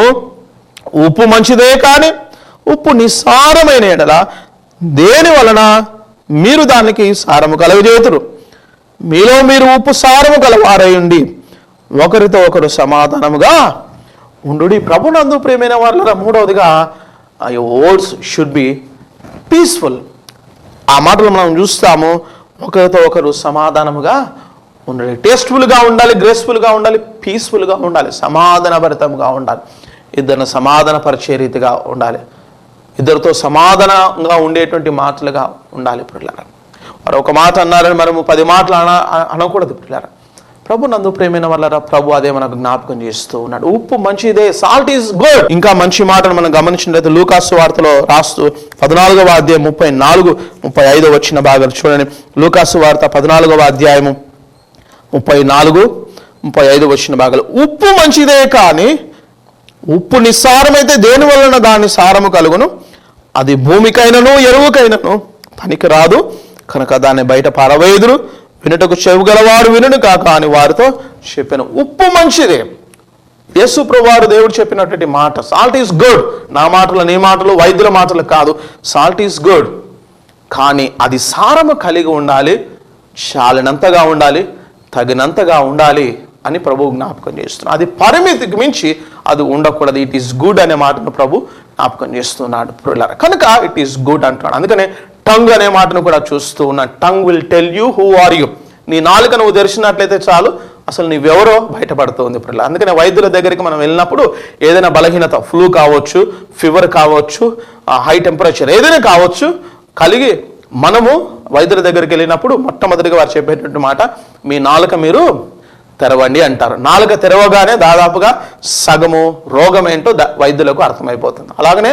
ఉప్పు మంచిదే కానీ ఉప్పు నిస్సారమైన ఎడల దేని వలన మీరు దానికి సారము కలుగజేతురు? మీలో మీరు ఉప్పు సారము కలవారయుండి ఒకరితో ఒకరు సమాధానముగా ఉండు. ప్రభునందు ప్రియమైన వాళ్ళ మూడవదిగా వర్డ్స్ షుడ్ బి పీస్ఫుల్. ఆ మాటలు మనం చూస్తాము. ఒకరితో ఒకరు సమాధానముగా ఉండాలి, టేస్ట్ఫుల్గా ఉండాలి, గ్రేస్ఫుల్గా ఉండాలి, పీస్ఫుల్గా ఉండాలి, సమాధానభరితంగా ఉండాలి. ఇద్దరిని సమాధానపరిచే రీతిగా ఉండాలి. ఇద్దరితో సమాధానంగా ఉండేటువంటి మాటలుగా ఉండాలి పిల్లలారా. వారు ఒక మాట అన్నారని మనము 10 మాటలు అనకూడదు పిల్లలారా. ప్రభు నందు ప్రేమైన వాళ్ళరా, ప్రభు అదే మనకు జ్ఞాపకం చేస్తూ ఉన్నాడు. ఉప్పు మంచిదే, సాల్ట్ ఈజ్ గుడ్. ఇంకా మంచి మాటను మనం గమనించినట్లయితే లూకాసు వార్తలో రాస్తూ 14వ అధ్యాయం 34, 35 వచ్చిన భాగాలు చూడండి. లూకాసు వార్త 14వ అధ్యాయము 34, 35 వచ్చిన భాగాలు, ఉప్పు మంచిదే కానీ ఉప్పు నిస్సారమైతే దేని వలన దాని సారము కలుగును? అది భూమికైనను ఎరువుకైనను పనికి రాదు కనుక దాన్ని బయట పారవేయుదురు. వినుటకు చెవి గలవాడు వినును కాక అని వారితో చెప్పాను. ఉప్పు మంచిదే. యేసు ప్రభువారు దేవుడు చెప్పినటువంటి మాట, సాల్ట్ ఈస్ గుడ్. నా మాటలు, నీ మాటలు, వైద్యుల మాటలు కాదు. సాల్ట్ ఈస్ గుడ్, కానీ అది సారము కలిగి ఉండాలి, చాలినంతగా ఉండాలి, తగినంతగా ఉండాలి అని ప్రభు జ్ఞాపకం చేస్తున్నాడు. అది పరిమితికి మించి అది ఉండకూడదు. ఇట్ ఈస్ గుడ్ అనే మాటను ప్రభు జ్ఞాపకం చేస్తున్నాడు. కనుక ఇట్ ఈస్ గుడ్ అంటున్నాడు. అందుకనే టంగ్ అనే మాటను కూడా చూస్తూ ఉన్నాడు. Tongue will tell you who are you. నీ నాలుక నువ్వు తెరిచినట్లయితే చాలు, అసలు నీవెవరో బయటపడుతుంది. ఇప్పుడు అందుకనే వైద్యుల దగ్గరికి మనం వెళ్ళినప్పుడు ఏదైనా బలహీనత, ఫ్లూ కావచ్చు, ఫీవర్ కావచ్చు, హై టెంపరేచర్ ఏదైనా కావచ్చు కలిగి మనము వైద్యుల దగ్గరికి వెళ్ళినప్పుడు మొట్టమొదటిగా వారు చెప్పేటువంటి మాట, మీ నాలుక మీరు తెరవండి అంటారు. నాలుక తెరవగానే దాదాపుగా సగము రోగం ఏంటో వైద్యులకు అర్థమైపోతుంది. అలాగనే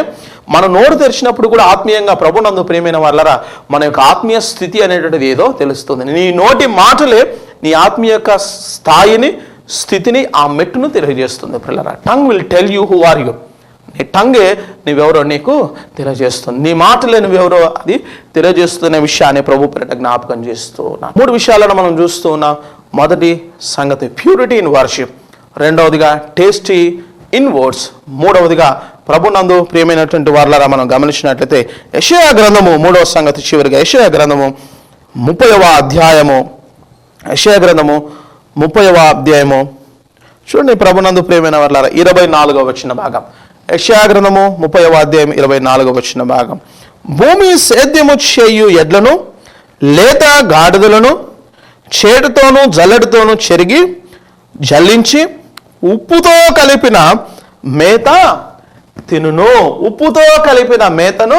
మన నోరు తెరిచినప్పుడు కూడా ఆత్మీయంగా ప్రభునందు ప్రియమైన వాళ్ళరా మన యొక్క ఆత్మీయ స్థితి అనేటువంటిది ఏదో తెలుస్తుంది. నీ నోటి మాటలే నీ ఆత్మీయ యొక్క స్థాయిని, స్థితిని, ఆ మెట్టును తెలియజేస్తుంది పిల్లరా. Tongue will tell you who are you. నీ టంగే నువ్వెవరో నీకు తెలియజేస్తుంది. నీ మాటలే నువ్వెవరో అది తెలియజేస్తున్న విషయాన్ని ప్రభు పేరిట జ్ఞాపకం చేస్తూ ఉన్నా. 3 విషయాలను మనం చూస్తూ ఉన్నాం. మొదటి సంగతి ప్యూరిటీ ఇన్ వర్షిప్, రెండవదిగా టేస్టీ ఇన్ వర్డ్స్, మూడవదిగా ప్రభునందు ప్రియమైనటువంటి వారులారా మనం గమనించినట్లయితే యెషయా గ్రంథము 3వ సంగతి చివరిగా యెషయా గ్రంథము 30వ అధ్యాయము, యెషయా గ్రంథము 30వ అధ్యాయము చూడండి. ప్రభునందు ప్రియమైన వారులారా 24వ వచ్చిన భాగం, యెషయా గ్రంథము 30వ అధ్యాయం 24వ వచ్చిన భాగం, భూమి సేద్యము చేయు ఎడ్లను లేత గాడిదలను చేటుతోనూ జల్లెడతోనూ చెరిగి జల్లించి ఉప్పుతో కలిపిన మేత తినును. ఉప్పుతో కలిపిన మేతను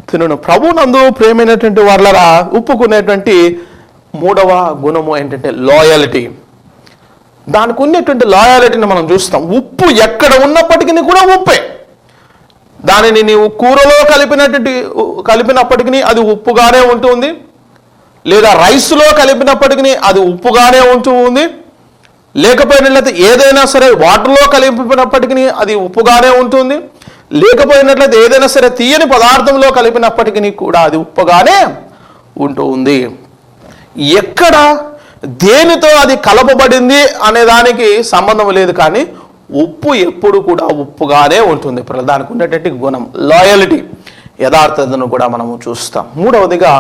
తినును. ప్రభునందు ప్రేమైనటువంటి వాళ్ళరా ఉప్పుకునేటువంటి 3వ గుణము ఏంటంటే లాయల్టీ. దానికి ఉన్నటువంటి లాయల్టీని మనం చూస్తాం. ఉప్పు ఎక్కడ ఉన్నప్పటికీ కూడా ఉప్పే. దానిని నీవు కూరలో కలిపినప్పటికీ అది ఉప్పుగానే ఉంటుంది, లేదా రైస్లో కలిపినప్పటికీ అది ఉప్పుగానే ఉంటూ ఉంది, లేకపోయినట్లయితే ఏదైనా సరే వాటర్లో కలిపినప్పటికీ అది ఉప్పుగానే ఉంటుంది, లేకపోయినట్లయితే ఏదైనా సరే తీయని పదార్థంలో కలిపినప్పటికీ కూడా అది ఉప్పుగానే ఉంటూ ఉంది. ఎక్కడ దేనితో అది కలపబడింది అనే దానికి సంబంధం లేదు, కానీ ఉప్పు ఎప్పుడు కూడా ఉప్పుగానే ఉంటుంది. దానికి ఉండేటువంటి గుణం లాయల్టీ, యథార్థతను కూడా మనము చూస్తాం. మూడవదిగా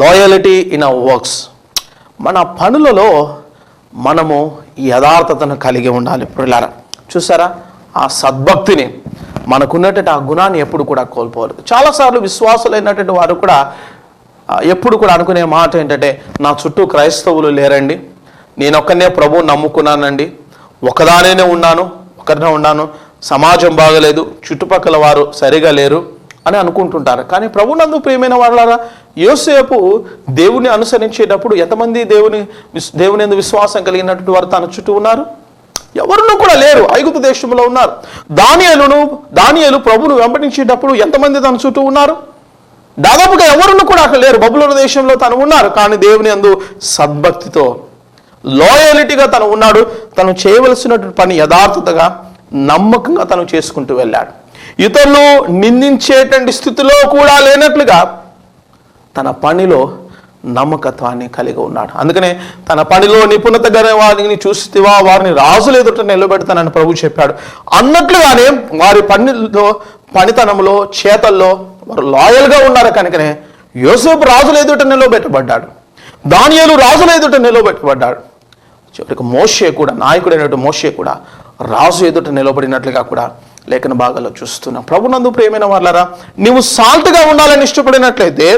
లాయల్టీ ఇన్ అవర్ వర్క్స్. మన పనులలో మనము యథార్థతను కలిగి ఉండాలి. పిల్లలారా చూసారా, ఆ సద్భక్తిని, మనకున్నటువంటి ఆ గుణాన్ని ఎప్పుడు కూడా కోల్పోవాలి. చాలాసార్లు విశ్వాసులైనటువంటి వారు కూడా ఎప్పుడు కూడా అనుకునే మాట ఏంటంటే, నా చుట్టూ క్రైస్తవులు లేరండి, నేను ఒక్కనే ప్రభువుని నమ్ముకున్నానండి, ఒకదానే ఉన్నాను, సమాజం బాగలేదు, చుట్టుపక్కల వారు సరిగా లేరు అని అనుకుంటుంటారు. కానీ ప్రభునందు ప్రియమైన వాళ్ళారా, యోసేపు దేవుని అనుసరించేటప్పుడు ఎంతమంది దేవుని యందు విశ్వాసం కలిగినటువంటి వారు తన చుట్టూ ఉన్నారు? ఎవరునూ కూడా లేరు. ఐగుప్తు దేశంలో ఉన్నారు. దానియేలు ప్రభువును వెంబడించేటప్పుడు ఎంతమంది తన చుట్టూ ఉన్నారు? దాదాపుగా ఎవరునూ కూడా అక్కడ లేరు. బబులోను దేశంలో తను ఉన్నారు. కానీ దేవుని యందు సద్భక్తితో, లాయలిటీగా తను ఉన్నాడు. తను చేయవలసినటువంటి పని యథార్థతగా, నమ్మకంగా తను చేసుకుంటూ వెళ్ళాడు. ఇతరులు నిందించేటువంటి స్థితిలో కూడా లేనట్లుగా తన పనిలో నమ్మకత్వాన్ని కలిగి ఉన్నాడు. అందుకనే తన పనిలో నిపుణత గల వారిని చూసివా, వారిని రాజులు ఎదుట నిలబెడతానని ప్రభు చెప్పాడు. అన్నట్లుగానే వారి పనితనంలో, చేతల్లో వారు లాయల్గా ఉన్నారు. కనుకనే యోసేపు రాజుల ఎదుట నిలబెట్టబడ్డాడు. దానియేలు రాజుల ఎదుట నిలబెట్టబడ్డాడు. చివరికి మోషే కూడా, నాయకుడైనటువంటి మోషే కూడా రాజు ఎదుట నిలబడినట్లుగా కూడా లేఖన భాగాల్లో చూస్తున్నాం. ప్రభునందు ప్రియమైన వాళ్ళారా, నీవు సాల్ట్గా ఉండాలని ఇష్టపడినట్లయితే,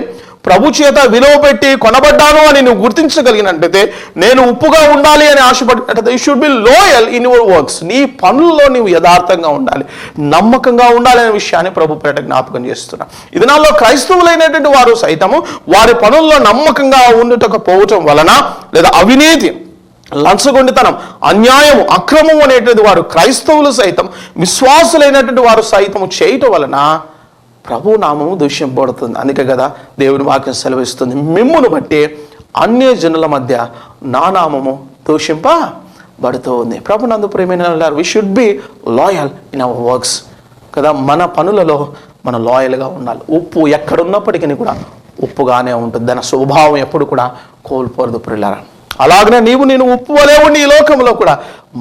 ప్రభు చేత విలువ పెట్టి కొనబడ్డాను అని నువ్వు గుర్తించగలిగినట్లయితే, నేను ఉప్పుగా ఉండాలి అని ఆశపడినట్లయితే, you should be loyal in your works. నీ పనుల్లో నీవు యథార్థంగా ఉండాలి, నమ్మకంగా ఉండాలి అనే విషయాన్ని ప్రభు పేట జ్ఞాపకం చేస్తున్నా. ఈ దినాల్లో క్రైస్తవులైనటువంటి వారు సైతము వారి పనుల్లో నమ్మకంగా ఉండటకపోవటం వలన, లేదా అవినీతి, లంచగొండితనం, అన్యాయము, అక్రమం అనేటువంటి వారు క్రైస్తవులు సైతం, విశ్వాసులైనటువంటి వారు సైతము చేయటం వలన ప్రభు నామము దూషింపబడుతుంది. అందుకే కదా దేవుని వాక్యం సెలవిస్తుంది, మిమ్మును బట్టి అన్య జనుల మధ్య నా నామము దూషింపబడుతూ ఉంది. ప్రభు నందు ప్రియమైన we should be loyal in our works కదా. మన పనులలో మనం లాయల్గా ఉండాలి. ఉప్పు ఎక్కడున్నప్పటికీ కూడా ఉప్పుగానే ఉంటుంది. దాని స్వభావం ఎప్పుడు కూడా కోల్పోరదు ప్రియులారా. అలాగనే నేను ఉప్పు వలె ఉండి ఈ లోకంలో కూడా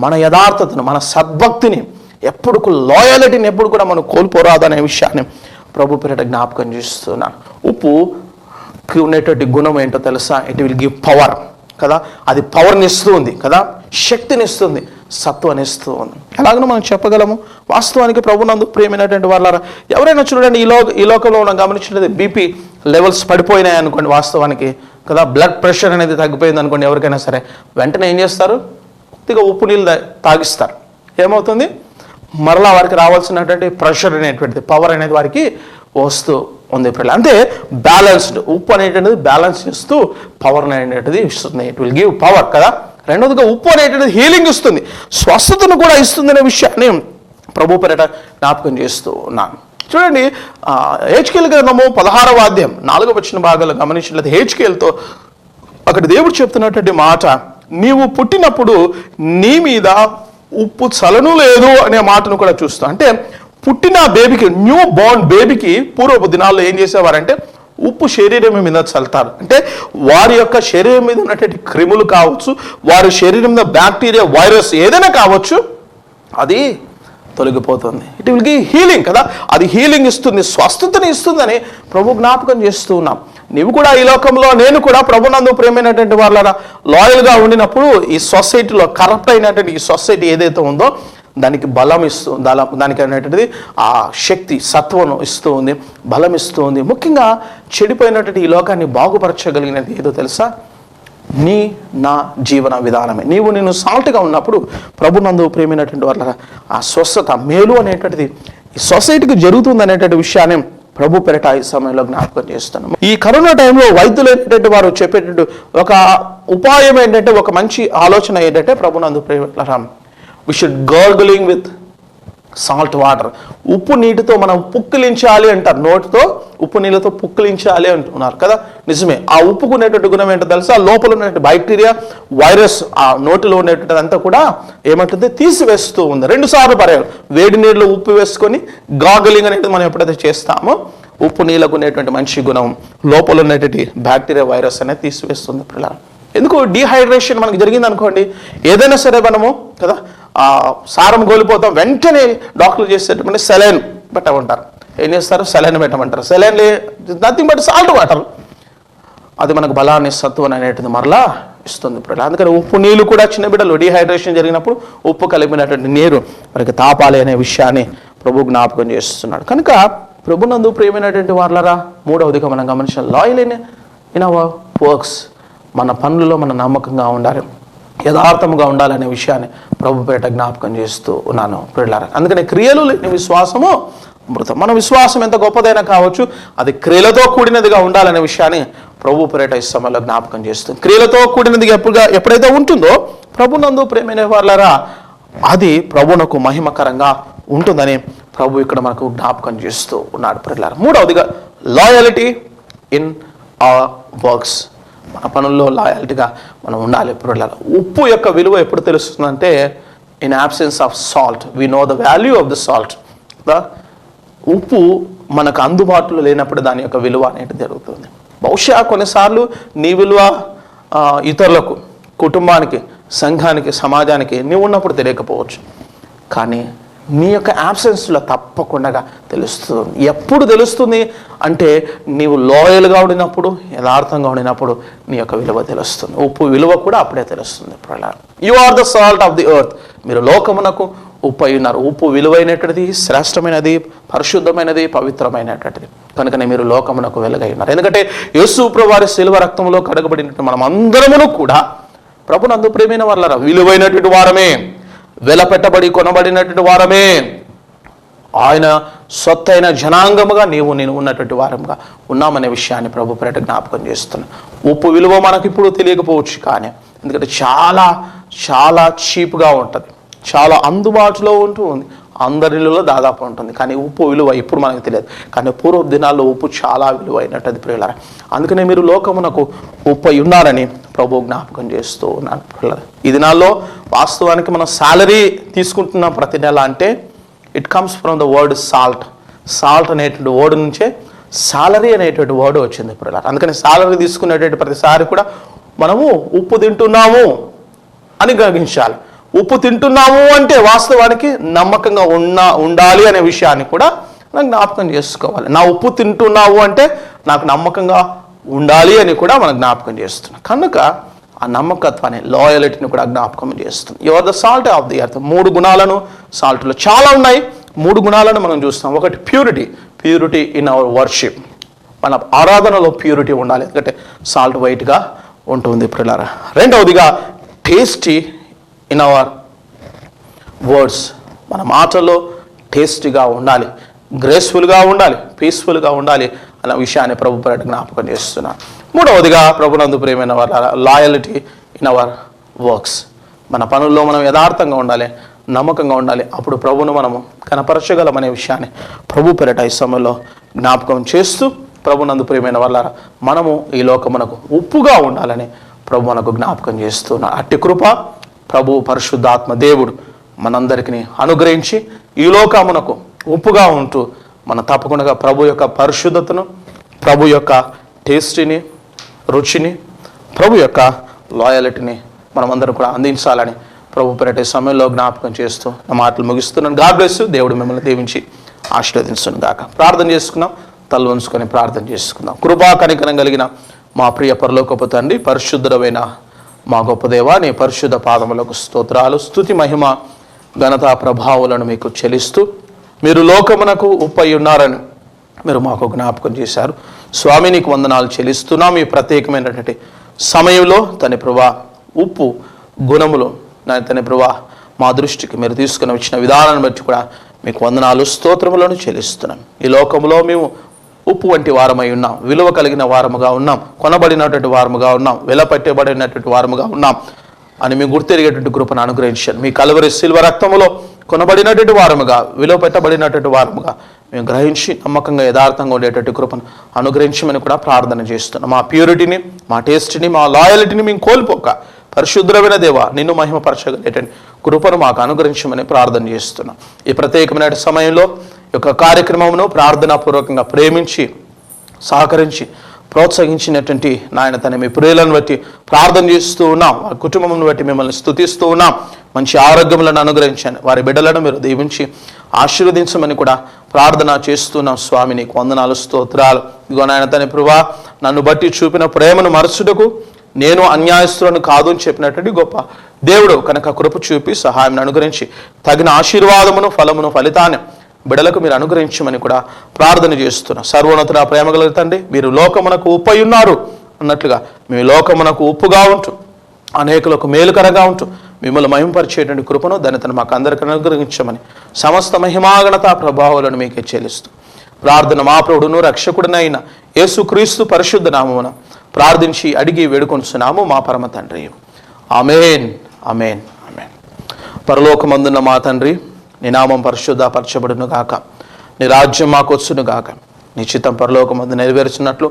మన యథార్థతను, మన సద్భక్తిని, ఎప్పుడు లాయలిటీని ఎప్పుడు కూడా మనం కోల్పోరాదు అనే విషయాన్ని ప్రభు పేరిట జ్ఞాపకం చేస్తున్నాను. ఉప్పుకి ఉండేటువంటి గుణం ఏంటో తెలుసా? ఇట్ విల్ గివ్ పవర్ కదా. అది పవర్ని ఇస్తూ ఉంది కదా, శక్తిని ఇస్తుంది, సత్వాన్ని ఇస్తూ ఉంది. ఎలాగనో మనం చెప్పగలము. వాస్తవానికి ప్రభునందు ప్రియమైనటువంటి వాళ్ళారా, ఎవరైనా చూడండి, ఈ లోకంలో మనం గమనించినది, బీపీ లెవెల్స్ పడిపోయినాయి అనుకోండి, వాస్తవానికి కదా, బ్లడ్ ప్రెషర్ అనేది తగ్గిపోయింది అనుకోండి, ఎవరికైనా సరే వెంటనే ఏం చేస్తారు? కొద్దిగా ఉప్పు నీళ్ళు తాగిస్తారు. ఏమవుతుంది? మరలా వారికి రావాల్సినటువంటి ప్రెషర్ అనేటువంటిది, పవర్ అనేది వారికి వస్తూ ఉంది. అంటే బ్యాలెన్స్డ్, ఉప్పు అనేటువంటిది బ్యాలెన్స్ చేస్తూ పవర్ అనేటువంటిది ఇస్తుంది. ఇట్ విల్ గివ్ పవర్ కదా. రెండవదిగా ఉప్పు అనేటువంటిది హీలింగ్ ఇస్తుంది, స్వస్థతను కూడా ఇస్తుంది అనే విషయాన్ని ప్రభు పేరిట జ్ఞాపకం చేస్తూ ఉన్నాను. చూడండి, హెచ్కేల్ గ్రంథము 16వ అధ్యాయం 4వ వచన భాగాలు గమనించినట్లయితే, హెచ్కేల్తో అక్కడ దేవుడు చెప్తున్నటువంటి మాట, నీవు పుట్టినప్పుడు నీ మీద ఉప్పు చలను లేదు అనే మాటను కూడా చూస్తాం. అంటే పుట్టిన బేబీకి, న్యూ బోర్న్ బేబీకి పూర్వపు దినాల్లో ఏం చేసేవారంటే ఉప్పు శరీరం మీద చల్లుతారు. అంటే వారి యొక్క శరీరం మీద ఉన్నటువంటి క్రిములు కావచ్చు, వారి శరీరం మీద బ్యాక్టీరియా, వైరస్ ఏదైనా కావచ్చు, అది తొలగిపోతుంది. ఇట్ విల్ గివ్ హీలింగ్ కదా. అది హీలింగ్ ఇస్తుంది, స్వస్థతని ఇస్తుందని ప్రభు జ్ఞాపకం చేస్తూ ఉన్నాం. నీవు కూడా ఈ లోకంలో, నేను కూడా ప్రభునందు ప్రియమైనటువంటి వాళ్ళ లాయల్గా ఉండినప్పుడు ఈ సొసైటీలో, కరప్ట్ అయినటువంటి ఈ సొసైటీ ఏదైతే ఉందో దానికి బలం ఇస్తూ, దానికి అనేటువంటిది ఆ శక్తి, సత్వం ఇస్తూ ఉంది, బలం ఇస్తూ ఉంది. ముఖ్యంగా చెడిపోయినటువంటి ఈ లోకాన్ని బాగుపరచగలిగినది ఏదో తెలుసా? నా జీవన విధానమే. నేను సాల్ట్గా ఉన్నప్పుడు ప్రభునందు ప్రేమైనటువంటి వాళ్ళ ఆ స్వస్థత, మేలు అనేటువంటిది ఈ సొసైటీకి జరుగుతుంది అనేటువంటి విషయాన్ని ప్రభు పేరిట ఈ సమయంలో జ్ఞాపకం చేస్తున్నాం. ఈ కరోనా టైంలో వైద్యులు ఏంటంటే వారు చెప్పేటట్టు ఒక ఉపాయం ఏంటంటే, ఒక మంచి ఆలోచన ఏంటంటే, ప్రభునందు ప్రేమ, we should gargling with salt water. ఉప్పు నీటితో మనం పుక్కిలించాలి అంటారు. నోటితో ఉప్పు నీళ్ళతో పుక్కిలించాలి అంటున్నారు కదా. నిజమే. ఆ ఉప్పుకు ఉండేటువంటి గుణం ఏంటో తెలుసా? లోపల ఉన్నటువంటి బ్యాక్టీరియా, వైరస్, ఆ నోటిలో ఉండేటువంటి అంతా కూడా ఏమంటుంది? తీసివేస్తూ ఉంది. 2 సార్లు పర్యాలు వేడి నీళ్ళు ఉప్పు వేసుకొని గార్గిలింగ్ అనేది మనం ఎప్పుడైతే చేస్తామో, ఉప్పు నీళ్ళకు ఉండేటువంటి మంచి గుణం లోపల ఉన్నటువంటి బ్యాక్టీరియా, వైరస్ అనేది తీసివేస్తుంది పిల్లలు. ఎందుకు? డీహైడ్రేషన్ మనకు జరిగింది అనుకోండి, ఏదైనా సరే మనము కదా సారం కోల్పోతాం, వెంటనే డాక్టర్లు చేసేటటువంటి సెలైన్ పెట్టమంటారు. ఏం చేస్తారు? సెలైన్ పెట్టమంటారు. Saline nothing but salt water. అది మనకు బలాన్ని, సత్తువని అనేటిది మరలా ఇస్తుంది. అందుకని ఉప్పు నీళ్ళు కూడా చిన్న బిడ్డలు డీహైడ్రేషన్ జరిగినప్పుడు ఉప్పు కలిపినటువంటి నీరు మనకి తాపాలి అనే విషయాన్ని ప్రభు జ్ఞాపకం చేస్తున్నాడు. కనుక ప్రభునందు ప్రియమైనటువంటి వాళ్ళరా, మూడవదిగా మనం గమనించాలి, లాయల్ ఇన్ అవర్ వర్క్స్. మన పనులలో మన నమ్మకంగా ఉండాలి, యథార్థముగా ఉండాలనే విషయాన్ని ప్రభు పేట జ్ఞాపకం చేస్తూ ఉన్నాను ప్రియులారా. అందుకని క్రియలు లేని విశ్వాసము మృతం. మన విశ్వాసం ఎంత గొప్పదైనా కావచ్చు, అది క్రియలతో కూడినదిగా ఉండాలనే విషయాన్ని ప్రభు పేట ఈ సమయంలో జ్ఞాపకం చేస్తుంది. క్రియలతో కూడినది ఎప్పుడైతే ఉంటుందో ప్రభునందు ప్రేమైన వాళ్ళరా, అది ప్రభునకు మహిమకరంగా ఉంటుందని ప్రభు ఇక్కడ మనకు జ్ఞాపకం చేస్తూ ఉన్నాడు ప్రియులారా. మూడవదిగా లాయలిటీ ఇన్ అవర్ వర్క్స్. మన పనుల్లో లాయల్టీగా మనం ఉండాలి ప్రియులారా. ఉప్పు యొక్క విలువ ఎప్పుడు తెలుస్తుందంటే, in absence of salt we know the value of the salt. ఉప్పు మనకు అందుబాటులో లేనప్పుడు దాని యొక్క విలువ అనేది జరుగుతుంది. బహుశా కొన్నిసార్లు నీ విలువ ఇతరులకు, కుటుంబానికి, సంఘానికి, సమాజానికి నీవు ఉన్నప్పుడు తెలియకపోవచ్చు, కానీ నీ యొక్క యాబ్సెన్స్లో తప్పకుండా తెలుస్తుంది. ఎప్పుడు తెలుస్తుంది అంటే, నీవు లాయల్గా ఉండినప్పుడు, యథార్థంగా ఉండినప్పుడు నీ యొక్క విలువ తెలుస్తుంది. ఉప్పు విలువ కూడా అప్పుడే తెలుస్తుంది. You are the salt of the earth. మీరు లోకమునకు ఉప్పు అయి ఉన్నారు. ఉప్పు విలువైనటువంటిది, శ్రేష్టమైనది, పరిశుద్ధమైనది, పవిత్రమైనటువంటిది. కనుకనే మీరు లోకమునకు వెలుగై ఉన్నారు. ఎందుకంటే యేసు ప్రభువు వారి శిలువ రక్తంలో కడగబడినట్టు మనం అందరమును కూడా ప్రభునందు ప్రియమైన వాళ్ళరా, విలువైనటువంటి వారమే, వెలపెట్టబడి కొనబడినటువంటి వారమే, ఆయన సొత్తైన జనాంగముగా నేను ఉన్నటువంటి వారముగా ఉన్నామనే విషయాన్ని ప్రభు పేట జ్ఞాపకం చేస్తున్నాను. ఉప్పు విలువ మనకి ఇప్పుడు తెలియకపోవచ్చు, కానీ ఎందుకంటే చాలా చాలా చీప్గా ఉంటుంది, చాలా అందుబాటులో ఉంటుంది, అందరిలో దాదాపు ఉంటుంది. కానీ ఉప్పు విలువ ఇప్పుడు మనకు తెలియదు, కానీ పూర్వ దినాల్లో ఉప్పు చాలా విలువైనట్టు ప్రియులారా. అందుకనే మీరు లోకమునకు ఉప్పు అయి ఉన్నారని ప్రభు జ్ఞాపకం చేస్తూ ఉన్నాను ప్రియులారా. ఈ దినాల్లో వాస్తవానికి మనం సాలరీ తీసుకుంటున్నాం ప్రతి నెల అంటే, it comes from the word salt. Salt అనేటువంటి వర్డ్ నుంచే సాలరీ అనేటువంటి వర్డ్ వచ్చింది ప్రియులారా. అందుకని సాలరీ తీసుకునేటువంటి ప్రతిసారి కూడా మనము ఉప్పు తింటున్నాము అని గ్రహించాలి. ఉప్పు తింటున్నాము అంటే వాస్తవానికి నమ్మకంగా ఉండాలి అనే విషయాన్ని కూడా మనం జ్ఞాపకం చేసుకోవాలి. నా ఉప్పు తింటున్నావు అంటే నాకు నమ్మకంగా ఉండాలి అని కూడా మనం జ్ఞాపకం చేస్తున్నాం. కనుక ఆ నమ్మకత్వాన్ని, లాయలిటీని కూడా జ్ఞాపకం చేస్తుంది. You are the salt of the earth. 3 గుణాలను సాల్ట్లో చాలా ఉన్నాయి. 3 గుణాలను మనం చూస్తాం. ఒకటి ప్యూరిటీ ఇన్ అవర్ వర్షిప్. మన ఆరాధనలో ప్యూరిటీ ఉండాలి, ఎందుకంటే సాల్ట్ వైట్గా ఉంటుంది ప్రియులారా. రెండవదిగా టేస్టీ ఇన్ అవర్ వర్డ్స్. మన మాటల్లో టేస్టీగా ఉండాలి, గ్రేస్ఫుల్గా ఉండాలి, పీస్ఫుల్గా ఉండాలి అన్న విషయాన్ని ప్రభు పేట జ్ఞాపకం చేస్తున్నాను. మూడవదిగా ప్రభునందు ప్రియమైన వాళ్ళ లాయలిటీ ఇన్ అవర్ వర్క్స్. మన పనుల్లో మనం యథార్థంగా ఉండాలి, నమ్మకంగా ఉండాలి. అప్పుడు ప్రభును మనము కనపరచగలమనే విషయాన్ని ప్రభు పేరట ఈ సమయంలో జ్ఞాపకం చేస్తూ, ప్రభునందు ప్రియమైన వాళ్ళ మనము ఈ లోకమునకు ఉప్పుగా ఉండాలని ప్రభు మనకు జ్ఞాపకం చేస్తున్నాడు. అట్టి కృప ప్రభు పరిశుద్ధాత్మ దేవుడు మనందరికీ అనుగ్రహించి ఈ లోకమునకు ఉప్పుగా ఉంటూ మన తప్పకుండా ప్రభు యొక్క పరిశుద్ధతను, ప్రభు యొక్క టేస్టీని, రుచిని, ప్రభు యొక్క లాయలిటీని మనమందరం కూడా అందించాలని ప్రభు పేరటి సమయంలో జ్ఞాపకం చేస్తూ నా మాటలు ముగిస్తున్నాను. God bless you. దేవుడు మిమ్మల్ని దీవించి ఆశీర్వదించును గాక. ప్రార్థన చేసుకుందాం. తల వంచుకొని ప్రార్థన చేసుకుందాం. కృపా కనికరం కలిగిన మా ప్రియ పరలోకపు తండ్రి, పరిశుద్ధుడైన మా గొప్ప దేవా, నీ పరిశుద్ధ పాదములకు స్తోత్రాలు, స్తుతి, మహిమ, ఘనత, ప్రభావాలను మీకు చెల్లిస్తూ, మీరు లోకమునకు ఉప్పై ఉన్నారని మీరు మాకు జ్ఞాపకం చేశారు. స్వామి, నీకు వందనాలు చెల్లిస్తున్నాం. ఈ ప్రత్యేకమైనటువంటి సమయంలో తన ప్రభా ఉప్పు గుణములు తన ప్రభా మా దృష్టికి మీరు తీసుకుని వచ్చిన విధానాన్ని బట్టి కూడా మీకు వందనాలు, స్తోత్రములను చెల్లిస్తున్నాం. ఈ లోకంలో మేము ఉప్పు వంటి వారమై ఉన్నాం, విలువ కలిగిన వారముగా ఉన్నాం, కొనబడినటువంటి వారముగా ఉన్నాం, వెలపట్టబడినటువంటి వారముగా ఉన్నాం అని మేము గుర్తెరిగేటువంటి కృపను అనుగ్రహించాను. మీ కలువరి శిల్వ రక్తములో కొనబడినటువంటి వారముగా, విలువ పెట్టబడినటువంటి వారముగా మేము గ్రహించి నమ్మకంగా యథార్థంగా ఉండేటువంటి కృపను అనుగ్రహించమని కూడా ప్రార్థన చేస్తున్నాం. మా ప్యూరిటీని, మా టేస్ట్ని, మా లాయలిటీని మేము కోల్పోక పరిశుద్ధమైన దేవా, నిన్ను మహిమపరచగలిగేటువంటి కృపను మాకు అనుగ్రహించమని ప్రార్థన చేస్తున్నాం. ఈ ప్రత్యేకమైన సమయంలో ఈ యొక్క కార్యక్రమమును ప్రార్థనాపూర్వకంగా ప్రేమించి సహకరించి ప్రోత్సహించినటువంటి నాయన తన మీ ప్రియులను బట్టి ప్రార్థన చేస్తూ ఉన్నాం. వారి కుటుంబం బట్టి మిమ్మల్ని స్తుతిస్తూ ఉన్నాం. మంచి ఆరోగ్యములను అనుగ్రహించండి. వారి బిడ్డలను మీరు దీవించి ఆశీర్వదించమని కూడా ప్రార్థన చేస్తున్నాం. స్వామి నీకు వందనాలు, స్తోత్రాలు. ఇదిగో నాయన తన ప్రభువా, నన్ను బట్టి చూపిన ప్రేమను మరచుటకు నేను అన్యాయస్తులను కాదు అని చెప్పినటువంటి గొప్ప దేవుడు కనుక కృప చూపి సహాయం అనుగ్రహించి తగిన ఆశీర్వాదమును, ఫలమును, ఫలితాన్ని బిడలకు మీరు అనుగ్రహించమని కూడా ప్రార్థన చేస్తున్నాం. సర్వోన్నతుడ ప్రేమ గల తండ్రి, మీరు లోకమునకు ఉప్పై ఉన్నారు అన్నట్లుగా మేము లోకమునకు ఉప్పుగా ఉంటూ అనేకులకు మేలుకరగా ఉంటూ మిమ్మల్ని మహింపరిచేటువంటి కృపను ధన్యతను మాకు అందరికీ అనుగ్రహించమని సమస్త మహిమాగణత ప్రభావాలను మీకే చెల్లిస్తూ ప్రార్థన మా ప్రభుడును రక్షకుడినైన యేసుక్రీస్తు పరిశుద్ధ నామమున ప్రార్థించి అడిగి వేడుకొంచున్నాము మా పరమ తండ్రి. ఆమేన్, ఆమేన్, ఆమేన్. పరలోకమందున్న మా తండ్రి, నీ నామం పరిశుద్ధపరచబడును గాక, నీ రాజ్యం మాకు వచ్చును గాక, నీ చిత్తం పరలోకమందు నెరవేర్చినట్లు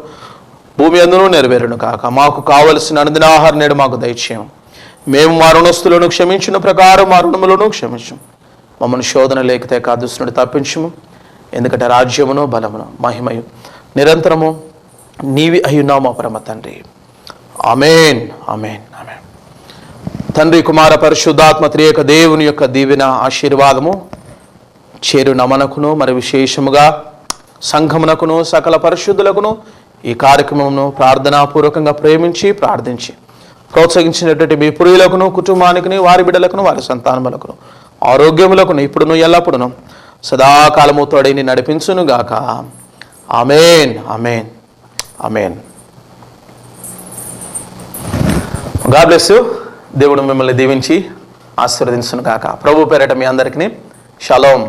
భూమి అందును నెరవేరును గాక. మాకు కావలసిన అనుదిన ఆహారం నేడు మాకు దయచేయం. మేము మా రుణస్తులను క్షమించిన ప్రకారం మా రుణములను క్షమించము. మమ్మల్ని శోధన లేకపోతే కాదుస్తునుడు తప్పించము. ఎందుకంటే రాజ్యమును, బలమును, మహిమయు నిరంతరము నీవి అయ్యున్నావు మా పరమ తండ్రి. ఆమేన్, ఆమేన్, ఆమేన్. తండ్రి, కుమార, పరిశుద్ధాత్మ త్రియేక దేవుని యొక్క దీవెన ఆశీర్వాదము చేరున మనకును, మరి విశేషముగా సంఘమునకును, సకల పరిశుద్ధులకును ఈ కార్యక్రమమును ప్రార్థనాపూర్వకంగా ప్రేమించి ప్రార్థించి ప్రోత్సహించినటువంటి మీ ప్రియులకును, కుటుంబానికి, వారి బిడ్డలకును, వారి సంతానములకును, ఆరోగ్యములకును ఇప్పుడును ఎల్లప్పుడును సదాకాలము తోడైని నడిపించును గాక. ఆమేన్, ఆమేన్, ఆమేన్. God bless you. దేవుడు మిమ్మల్ని దీవించి ఆశీర్వదించును గాక. ప్రభు పేరట మీ అందరికీ షలోం.